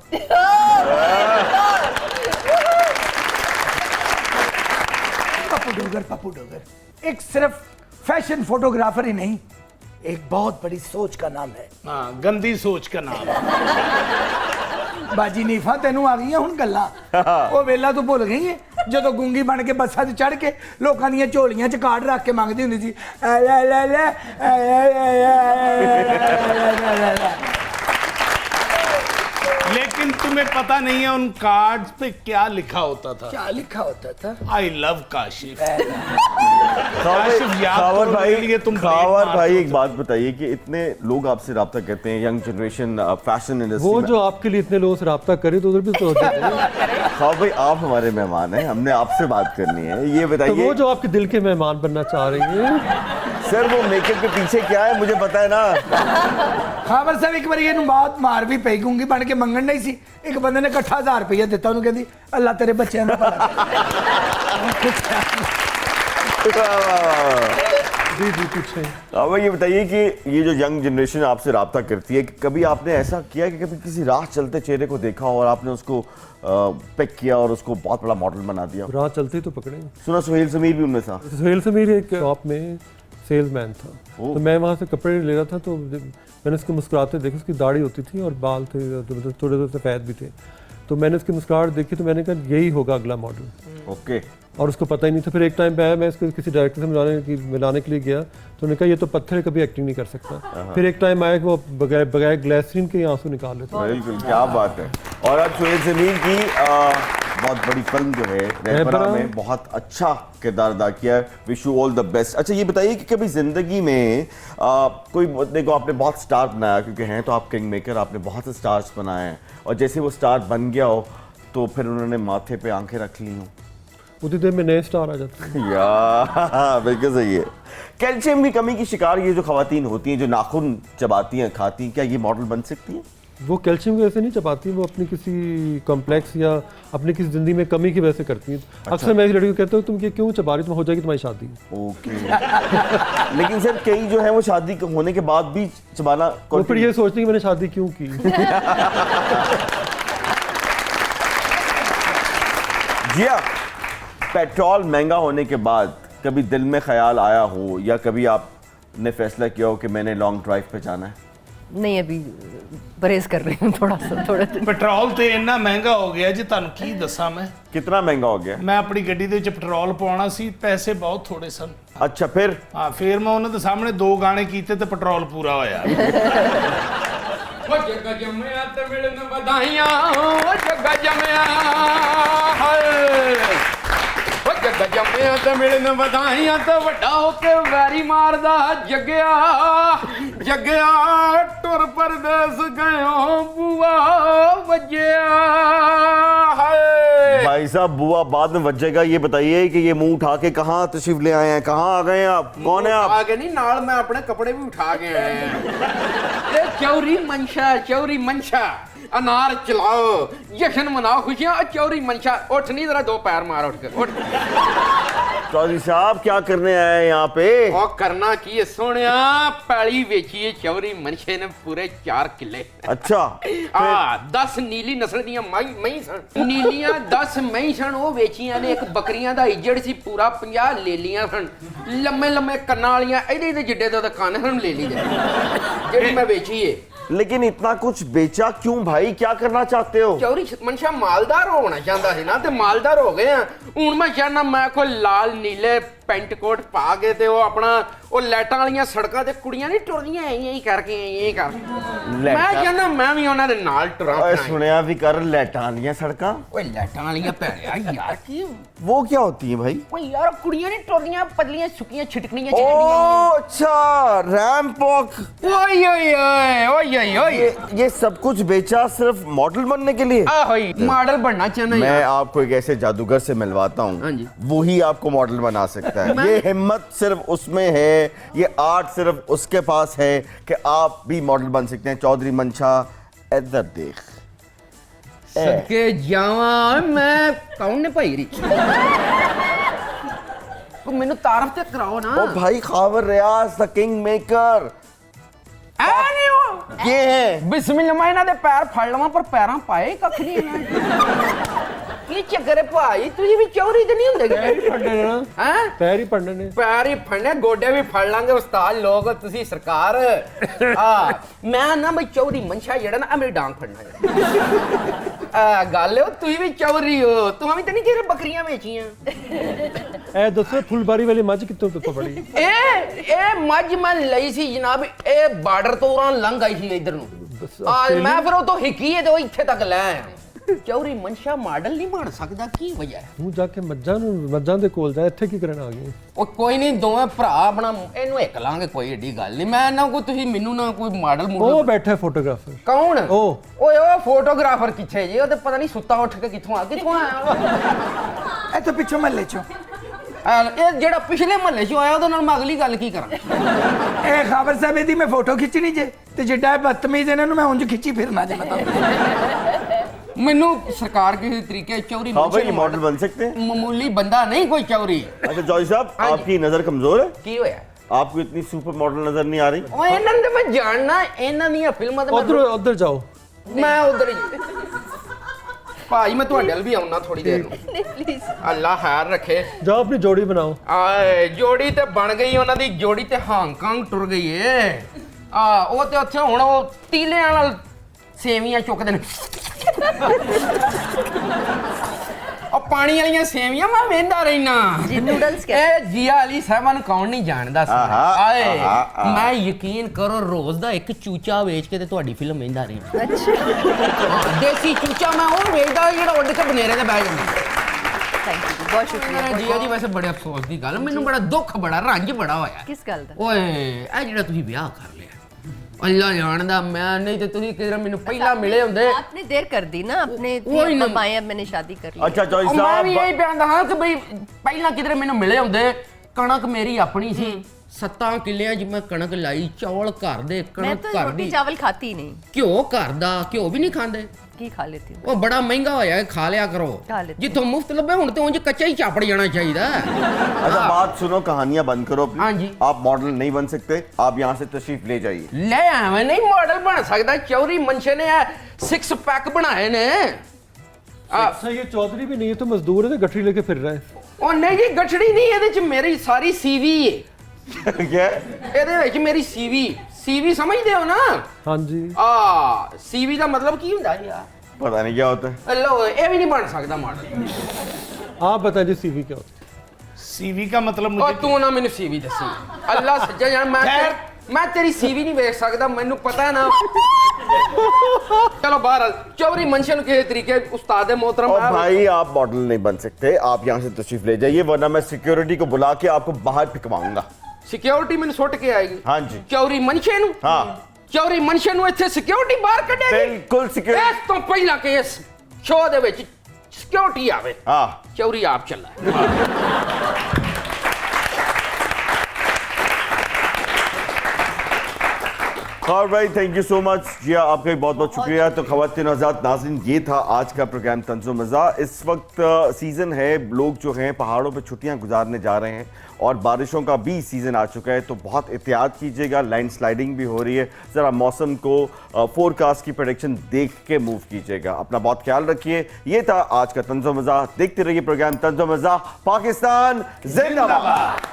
पप्पू डोगर एक सिर्फ फैशन फोटोग्राफर ही नहीं, एक बहुत बड़ी सोच का नाम है। हाँ, गंदी सोच का नाम है। बाजी नीफा तेनू आ गई हुण गल्लां, ਉਹ ਵੇਲਾ ਤੂੰ ਭੁੱਲ ਗਈ ਹੈ ਜਦੋਂ ਗੁੰਗੀ ਬਣ ਕੇ ਬੱਸਾਂ 'ਚ ਚੜ੍ਹ ਕੇ ਲੋਕਾਂ ਦੀਆਂ ਝੋਲੀਆਂ 'ਚ ਕਾਰਡ ਰੱਖ ਕੇ ਮੰਗਦੀ ਹੁੰਦੀ ਸੀ, ਲੈ ਲੈ ਲੈ लेकिन तुम्हें पता नहीं है उन कार्ड्स पे क्या लिखा होता था? क्या लिखा होता था? I love Kashif. खावर भाई, तुम खावर भाई एक बात बताइए कि इतने लोग आपसे रब्ता करते हैं, यंग जनरेशन फैशन इंडस्ट्री, वो जो आपके लिए इतने लोग से रब्ता करे तो उधर भी तो होते हैं। खावर भाई आप हमारे मेहमान हैं, हमने आपसे बात करनी है, ये तो बताइए। वो जो आपके दिल के मेहमान बनना चाह रही है, सर वो मेकअप के पीछे क्या है मुझे पता है ना। खाबर साहब एक बार ये बहुत मार भी पई गूंगी बन के मंगन नहीं सी एक बंदे ने 6000 रुपया दिता उन्होंने कहती अल्लाह तेरे बच्चे ना जी जी पूछे। अब ये बताइए कि ये जो यंग जनरेशन आपसे रब्ता करती है कि कभी आपने ऐसा किया कि कभी किसी राह चलते चेहरे को देखा और आपने उसको पिक किया और उसको बहुत बड़ा मॉडल बना दिया? राह चलते ही तो पकड़े। सुना सुहेल समीर भी उनमें था। सुहेल समीर एक शॉप में सेल्समैन था, तो मैं वहाँ से कपड़े ले रहा था, तो मैंने उसको मुस्कुराते देखा, उसकी दाढ़ी होती थी और बाल थे थोड़े थोड़े सफ़ेद भी थे, तो मैंने उसकी मुस्कुराहट देखी तो मैंने कहा यही होगा अगला मॉडल। ओके। और उसको पता ही नहीं था। फिर एक टाइम पे आया, मैं इसको किसी डायरेक्टर से मिलाने के लिए गया, तो उन्होंने कहा ये तो पत्थर है, कभी एक्टिंग नहीं कर सकता। फिर एक टाइम आया कि वो बगैर ग्लिसरीन के आंसू निकाल लेते हैं। बिल्कुल, क्या बात है। और अब सुहेल समीर की बहुत बड़ी फिल्म जो है रहबरा में बहुत अच्छा किरदार अदा किया है। Wish you all the best. अच्छा ये बताइए कि कभी जिंदगी में कोई, देखो आपने बहुत स्टार बनाया, क्योंकि हैं तो आप किंग मेकर, आपने बहुत से स्टार्स बनाए हैं, और जैसे वो स्टार बन गया हो तो फिर उन्होंने माथे पे आंखें रख ली हों, उतनी देर में नए स्टार आ जाते हैं। या बिल्कुल सही है। कैल्शियम की कमी की शिकार ये जो खवातीन होती हैं, जो नाखून चबाती हैं, खाती हैं, क्या ये मॉडल बन सकती हैं? वो कैल्शियम की वजह से नहीं चबाती, वो अपनी किसी कॉम्प्लेक्स या अपनी किसी जिंदगी में कमी की वजह से करती हैं। अक्सर मैं इस लड़की को कहता हूँ तुम ये क्यों चबा रही, तुम हो जाएगी तुम्हारी शादी। ओके। लेकिन सर कई जो है वो शादी होने के बाद भी चबाना, वो फिर ये सोचते हैं कि मैंने शादी क्यों की। जी हाँ, पेट्रोल महंगा होने के बाद कभी दिल में ख्याल आया हो या कभी आपने फैसला किया हो कि मैंने लॉन्ग ड्राइव पे जाना है? नहीं, अभी परहेज कर रही हूँ थोड़ा सा, थोड़ा दिन। ਪੈਟਰੋਲ ਤੇ ਇੰਨਾ ਮਹਿੰਗਾ ਹੋ ਗਿਆ ਜੀ, ਤੁਹਾਨੂੰ ਕੀ ਦੱਸਾਂ ਮੈਂ। कितना महंगा हो गया? ਮੈਂ ਆਪਣੀ ਗੱਡੀ ਦੇ ਵਿੱਚ ਪੈਟਰੋਲ ਪਾਉਣਾ ਸੀ, ਪੈਸੇ ਬਹੁਤ ਥੋੜੇ ਸਨ। अच्छा फिर? ਹਾਂ, ਫਿਰ ਮੈਂ ਉਹਨਾਂ ਦੇ ਸਾਹਮਣੇ 2 ਗਾਣੇ ਕੀਤੇ ਤੇ ਪੈਟਰੋਲ ਪੂਰਾ ਹੋਇਆ। ਉਹ ਜੱਗਾ ਜੰਮਿਆ ਤੇ ਮਿਲਣ ਵਧਾਈਆਂ, ਉਹ ਜੱਗਾ ਜੰਮਿਆ ਹਾਏ, ਉਹ ਜੱਗਾ ਜੰਮਿਆ ਤੇ ਮਿਲਣ ਵਧਾਈਆਂ, ਤੇ ਵੱਡਾ ਹੋ ਕੇ ਵੈਰੀ ਮਾਰਦਾ ਜੱਗਿਆ, ਜੱਗਿਆ ਟੁਰ ਪਰਦੇਸ ਗਇਓ ਬੂਆ ਵੱਜਿਆ ਹਾਏ। भाई साहब बुआ बाद में बचेगा, ये बताइए कि ये मुंह उठा के कहाँ तशरीफ ले आए हैं, कहाँ आ गए हैं आप, कौन है आप? आगे नहीं, नाल मैं अपने कपड़े भी उठा के आए हैं। ये चौरी मनशा, चौरी मनशा, अनार चलाओ, जश्न मनाओ, खुशियां, चौरी मनशा। उठ नहीं, जरा 2 पैर मार, उठ कर उठ। चौधरी साहब क्या करने आए हैं यहाँ पे? और करना की है सोनिया, पैली बेची है चौरी मनशे ने पूरे 4 किले। अच्छा। 10 नीली नस्ल दियां मई सन, नीलियां 10 मई सन, वो बेचियां ने। एक बकरियां दा इजड़ सी पूरा 50 ले लियां सन, लम्मे लम्मे कन्ना वालियां एडे जिड्डे दा कान सन ले ली जेड़ी मैं बेची है। लेकिन इतना कुछ बेचा क्यों भाई, क्या करना चाहते हो? चौरी मनशा मालदार होना चाहता है ना, ते मालदार हो गए हैं। हुण मैं चाहना मैं कोई लाल नीले पेंट कोट पा के ते वो अपना वो लाइटां वालियां सड़कां ते कुड़ियां नहीं टुरदियां ऐ करके ऐ कर, मैं चाहना मैं भी उन्हां दे नाल टुरां। ओए सुनिया भी कर, लाइटां वालियां सड़कां। ओए लाइटां वालियां भैणिया यार, की वो क्या होती है भाई? ओए यार कुड़ियां नहीं टुरदियां, पतलियां सुकियां छिटकनियां ओ चिटकनियां। अच्छा, रैंप वॉक। ओए ओए ओए ओए ओए, ये सब कुछ बेचा सिर्फ मॉडल बनने के लिए? होई मॉडल बनना चाहना मैं यार। आपको एक ऐसे जादूगर से मिलवाता हाँ हूँ, जी। वही आपको मॉडल बना सकता है। ये हिम्मत सिर्फ उसमें है, ये आर्ट सिर्फ उसके पास है कि आप भी मॉडल बन सकते हैं। चौधरी मनशा इधर देख। सदके जावा मैं कौन ने भाई री मैनू तारफ ते कराओ ना। ओ भाई खावर रियाज द किंग मेकर ये है। बिस्मिल्लाह, मैं इन्हां दे पैर फड़ लवां पर पैरां पाए कख नहीं इन्हां। की चक्कर है भाई, तुझे भी चौरी ते नहीं हुंदे हैं? पैर ही पड़ने ने, पैर ही फड़ने, गोडे भी फड़ लांगे उस्ताद लोग, तुसी सरकार। मैं ना भाई चौरी मनशा जेड़ा ना मेरी डांग फड़ना गल है। तुसी भी चौरी हो, तुम भी तो नहीं जेरे बकरियां बेचियां। ए दसो फुलबारी वाली मझ कितों तो पड़ी? ए मझ मैं लई सी जनाब, ए बार्डर तो उरां लंघ आई सी इधर नु, मैं फिर तो हिकी है तो इत्थे तक ले आया। चौरी मनशा मॉडल नहीं बन सकदा, की वजह है? तू जाके मज्जां दे कोल जा, इत्थे की करन आ गई? ओ कोई नहीं, दोवें भरा अपना इनू एक लांगे, कोई एडी गल नहीं। मैं ना कोई तुसी मेनू ना कोई मॉडल ओ बैठा फोटोग्राफर। कौन? ओए ओ फोटोग्राफर किथे जी? ओ ते पता नहीं सुत्ता उठ के किथों आया। ए तो पिछो महल्ले चो ਇਹ ਜਿਹੜਾ ਪਿਛਲੇ ਮਹੱਲੇ 'ਚ ਆਇਆ ਉਹਦੇ ਨਾਲ ਮੈਂ ਅਗਲੀ ਗੱਲ ਕੀ ਕਰਾਂ ਇਹ ਖਬਰ ਸਾਹਿਬ ਇਹਦੀ ਮੈਂ ਫੋਟੋ ਖਿੱਚਣੀ ਜੇ ਤੇ ਜਿੱਡਾ ਬਦਤਮੀਜ਼ ਇਹਨਾਂ ਨੂੰ ਮੈਂ ਉਂਝ ਖਿੱਚੀ ਫਿਰਨਾ ਜੇ ਬਤਾ ਮੈਨੂੰ ਸਰਕਾਰ ਕਿਸੇ ਤਰੀਕੇ ਚੌਰੀ हाँ भाई, ਨੂੰ मॉडल बन सकते हैं। ਮਾਮੂਲੀ ਬੰਦਾ ਨਹੀਂ ਕੋਈ ਚੌਰੀ अच्छा जॉय साहब, हाँ जी। आपकी नजर कमजोर है, ਕੀ ਹੋਇਆ आपको इतनी सुपर मॉडल नजर नहीं आ रही। ਓਏ ਇਹਨਾਂ ਨੂੰ ਤਾਂ ਮੈਂ ਜਾਣਨਾ ਇਹਨਾਂ ਦੀਆਂ ਫਿਲਮਾਂ ਤੇ उधर उधर जाओ। ਮੈਂ ਉਧਰ ਹੀ ਭਾਈ ਮੈਂ ਤੁਹਾਡੇ ਵੱਲ ਵੀ ਆਉਣਾ ਥੋੜੀ ਦੇਰ ਨੂੰ प्लीज ਅੱਲਾ ਖੈਰ ਰੱਖੇ जाओ अपनी जोड़ी बनाओ। ਆਏ ਜੋੜੀ ਤੇ ਬਣ ਗਈ ਉਹਨਾਂ ਦੀ ਜੋੜੀ ਤੇ ਹਾਂਗਕਾਂਗ ਟੁਰ ਗਈ ਏ ਉਹ ਤੇ ਉੱਥੇ ਹੁਣ ਉਹ ਤੀਲਿਆਂ ਨਾਲ ਸੇਵੀਆਂ ਚੁੱਕਦੇ ਨੇ ਉਹ ਪਾਣੀ ਵਾਲੀਆਂ ਸੇਵੀਆਂ ਮੈਂ ਵੇਂਦਾ ਰਹਿਣਾ जी नूडल्स क्या ਇਹ ਜੀਆ ਅਲੀ ਸਾਹਿਬਾਂ ਨੂੰ ਕੌਣ ਨਹੀਂ ਜਾਣਦਾ ਸੀ ਆਹਾ, ਆਏ ਆਹਾ। ਮੈਂ ਯਕੀਨ ਕਰੋ ਰੋਜ਼ ਦਾ ਇੱਕ ਚੂਚਾ ਵੇਚ ਕੇ ਤੇ ਤੁਹਾਡੀ ਫਿਲਮ ਵੇਂਦਾ ਰਹਿਣਾ अच्छा ਦੇਸੀ ਚੂਚਾ ਮੈਂ ਉਹ ਵੇਚਦਾ ਜਿਹੜਾ ਉੱਡ ਕੇ ਬਨੇਰੇ ਤੇ ਬਹਿ ਜਾਂਦਾ थैंक यू बहुत शुक्रिया ਜੀਆ ਜੀ ਵੈਸੇ ਬੜੇ ਅਫਸੋਸ ਦੀ ਗੱਲ ਮੈਨੂੰ ਬੜਾ ਦੁੱਖ ਬੜਾ ਰੰਜ ਬੜਾ ਹੋਇਆ किस गल दा ਓਏ ਇਹ ਜਿਹੜਾ ਤੁਸੀਂ ਵਿਆਹ ਕਰ ਲਿਆ ਅੱਲਾ ਜਾਣਦਾ ਮੈਂ ਨਹੀਂ ਤੇ ਤੁਸੀਂ ਕਿਧਰ ਮੈਨੂੰ ਪਹਿਲਾਂ ਮਿਲੇ ਹੁੰਦੇ आपने देर कर दी ना अपने वही ना। माए अब मैंने शादी कर ली अच्छा जॉय ਉਹ ਮੈਂ ਵੀ ਇਹੀ साहब, ਬਿਆਨ ਹਾਂ ਕਿ ਬਈ ਪਹਿਲਾਂ ਕਿਧਰੇ ਮੈਨੂੰ ਮਿਲੇ ਹੁੰਦੇ ਕਣਕ ਮੇਰੀ ਆਪਣੀ ਸੀ 7 ਕਿੱਲਿਆਂ 'ਚ ਮੈਂ ਕਣਕ ਲਾਈ ਚੌਲ ਘਰ ਦੇ मैं ਕਣਕ तो ਘਰ रोटी ਦੀ चावल खाती ही नहीं ਘਿਓ ਘਰ ਦਾ ਘਿਓ ਵੀ ਨਹੀਂ ਖਾਂਦੇ की खा लेती हूँ ਉਹ ਬੜਾ ਮਹਿੰਗਾ ਹੋਇਆ ਹੈ, ਖਾ ਲਿਆ ਕਰੋ ਖਾ ਲੈਤੇ। ਜਿੱਥੋਂ ਮੁਫਤ ਲੱਭੇ ਹੁਣ ਤੇ ਉਂਝ ਕੱਚਾ ਹੀ ਚਾਪੜ ਜਾਣਾ ਚਾਹੀਦਾ अच्छा बात सुनो, कहानियां बंद करो अपनी। हाँ जी। आप मॉडल नहीं बन सकते, आप यहाँ से तशरीफ ले जाइए। ਲੈ ਐਵੇਂ ਨਹੀਂ ਮਾਡਲ ਬਣ ਸਕਦਾ ਚੌਰੀ ਮਨਸ਼ੇ ਨੇ 6 ਪੈਕ ਬਣਾਏ ਨੇ अच्छा ये चौधरी भी नहीं है तो मजदूर है तो गठरी लेके फिर रहा है। ਉਹ ਨਹੀਂ ਜੀ ਗਠੜੀ ਨਹੀਂ ਇਹਦੇ 'ਚ ਮੇਰੀ ਸਾਰੀ ਸੀਵੀ ਹੈ क्या? ਇਹਦੇ ਵਿੱਚ ਮੇਰੀ ਸੀਵੀ ਸਮਝਦੇ ਹੋ ਨਾ हाँ जी। ਸੀਵੀ ਦਾ ਮਤਲਬ ਕੀ ਹੁੰਦਾ ਯਾਰ पता नहीं क्या होता है। ਲੋ ਇਹ ਵੀ ਨਹੀਂ ਬਣ ਸਕਦਾ ਮਾਡਲ आप बताएं जी सीवी क्या होता सीवी का मतलब ਉਹ मुझे ਤੂੰ ਨਾ ਮੈਨੂੰ ਸੀਵੀ ਦੱਸੀ ਅੱਲਾ ਸੱਜਾ ਜਾਣ ਮੈਂ ਤੇਰੀ ਸੀਵੀ ਨਹੀਂ ਵੇਖ ਸਕਦਾ ਮੈਨੂੰ ਪਤਾ ਨਾ ਚਲੋ ਬਾਹਰ ਚੌਰੀ ਮਨਸ਼ਾ ਨੂੰ ਕਿਸੇ ਤਰੀਕੇ ਉਸਤਾਦ मोहतरम और भाई, आप मॉडल नहीं बन सकते, आप यहाँ से तशरीफ ले जाइए, वरना मैं सिक्योरिटी को बुला के आपको बाहर फिकवाऊंगा। ਸਿਕਿਉਰਿਟੀ ਮੈਨੂੰ ਸੁੱਟ ਕੇ ਆਏਗੀ हाँ जी। ਚੌਰੀ ਮਨਸ਼ੇ ਨੂੰ हाँ ਚੌਰੀ ਮਨਸ਼ੇ ਨੂੰ ਇੱਥੇ ਸਿਕਿਉਰਿਟੀ ਬਾਹਰ ਕੱਢੇਗੀ बिल्कुल सिक्योरिटी। ਇਸ ਤੋਂ ਪਹਿਲਾਂ ਕਿ ਇਸ ਸ਼ੋਅ ਦੇ ਵਿੱਚ ਸਿਕਿਉਰਿਟੀ ਆਵੇ हाँ ਚੌਰੀ ਆਪ ਚੱਲਾ ਹੈ। और भाई, थैंक यू सो मच जिया, आपका भी बहुत बहुत शुक्रिया। तो ख़वातीन हज़रात नाज़रीन, ये था आज का प्रोग्राम तंज़ो मज़ा। इस वक्त सीज़न है, लोग जो हैं पहाड़ों पे छुट्टियां गुजारने जा रहे हैं और बारिशों का भी सीज़न आ चुका है, तो बहुत एहतियात कीजिएगा। लैंडस्लाइडिंग भी हो रही है, ज़रा मौसम को फोरकास्ट की प्रेडिक्शन देख के मूव कीजिएगा। अपना बहुत ख्याल रखिए। ये था आज का तंज़ो मज़ा। देखते रहिए प्रोग्राम तंज़ो मज़ा। पाकिस्तान जिंदाबाद।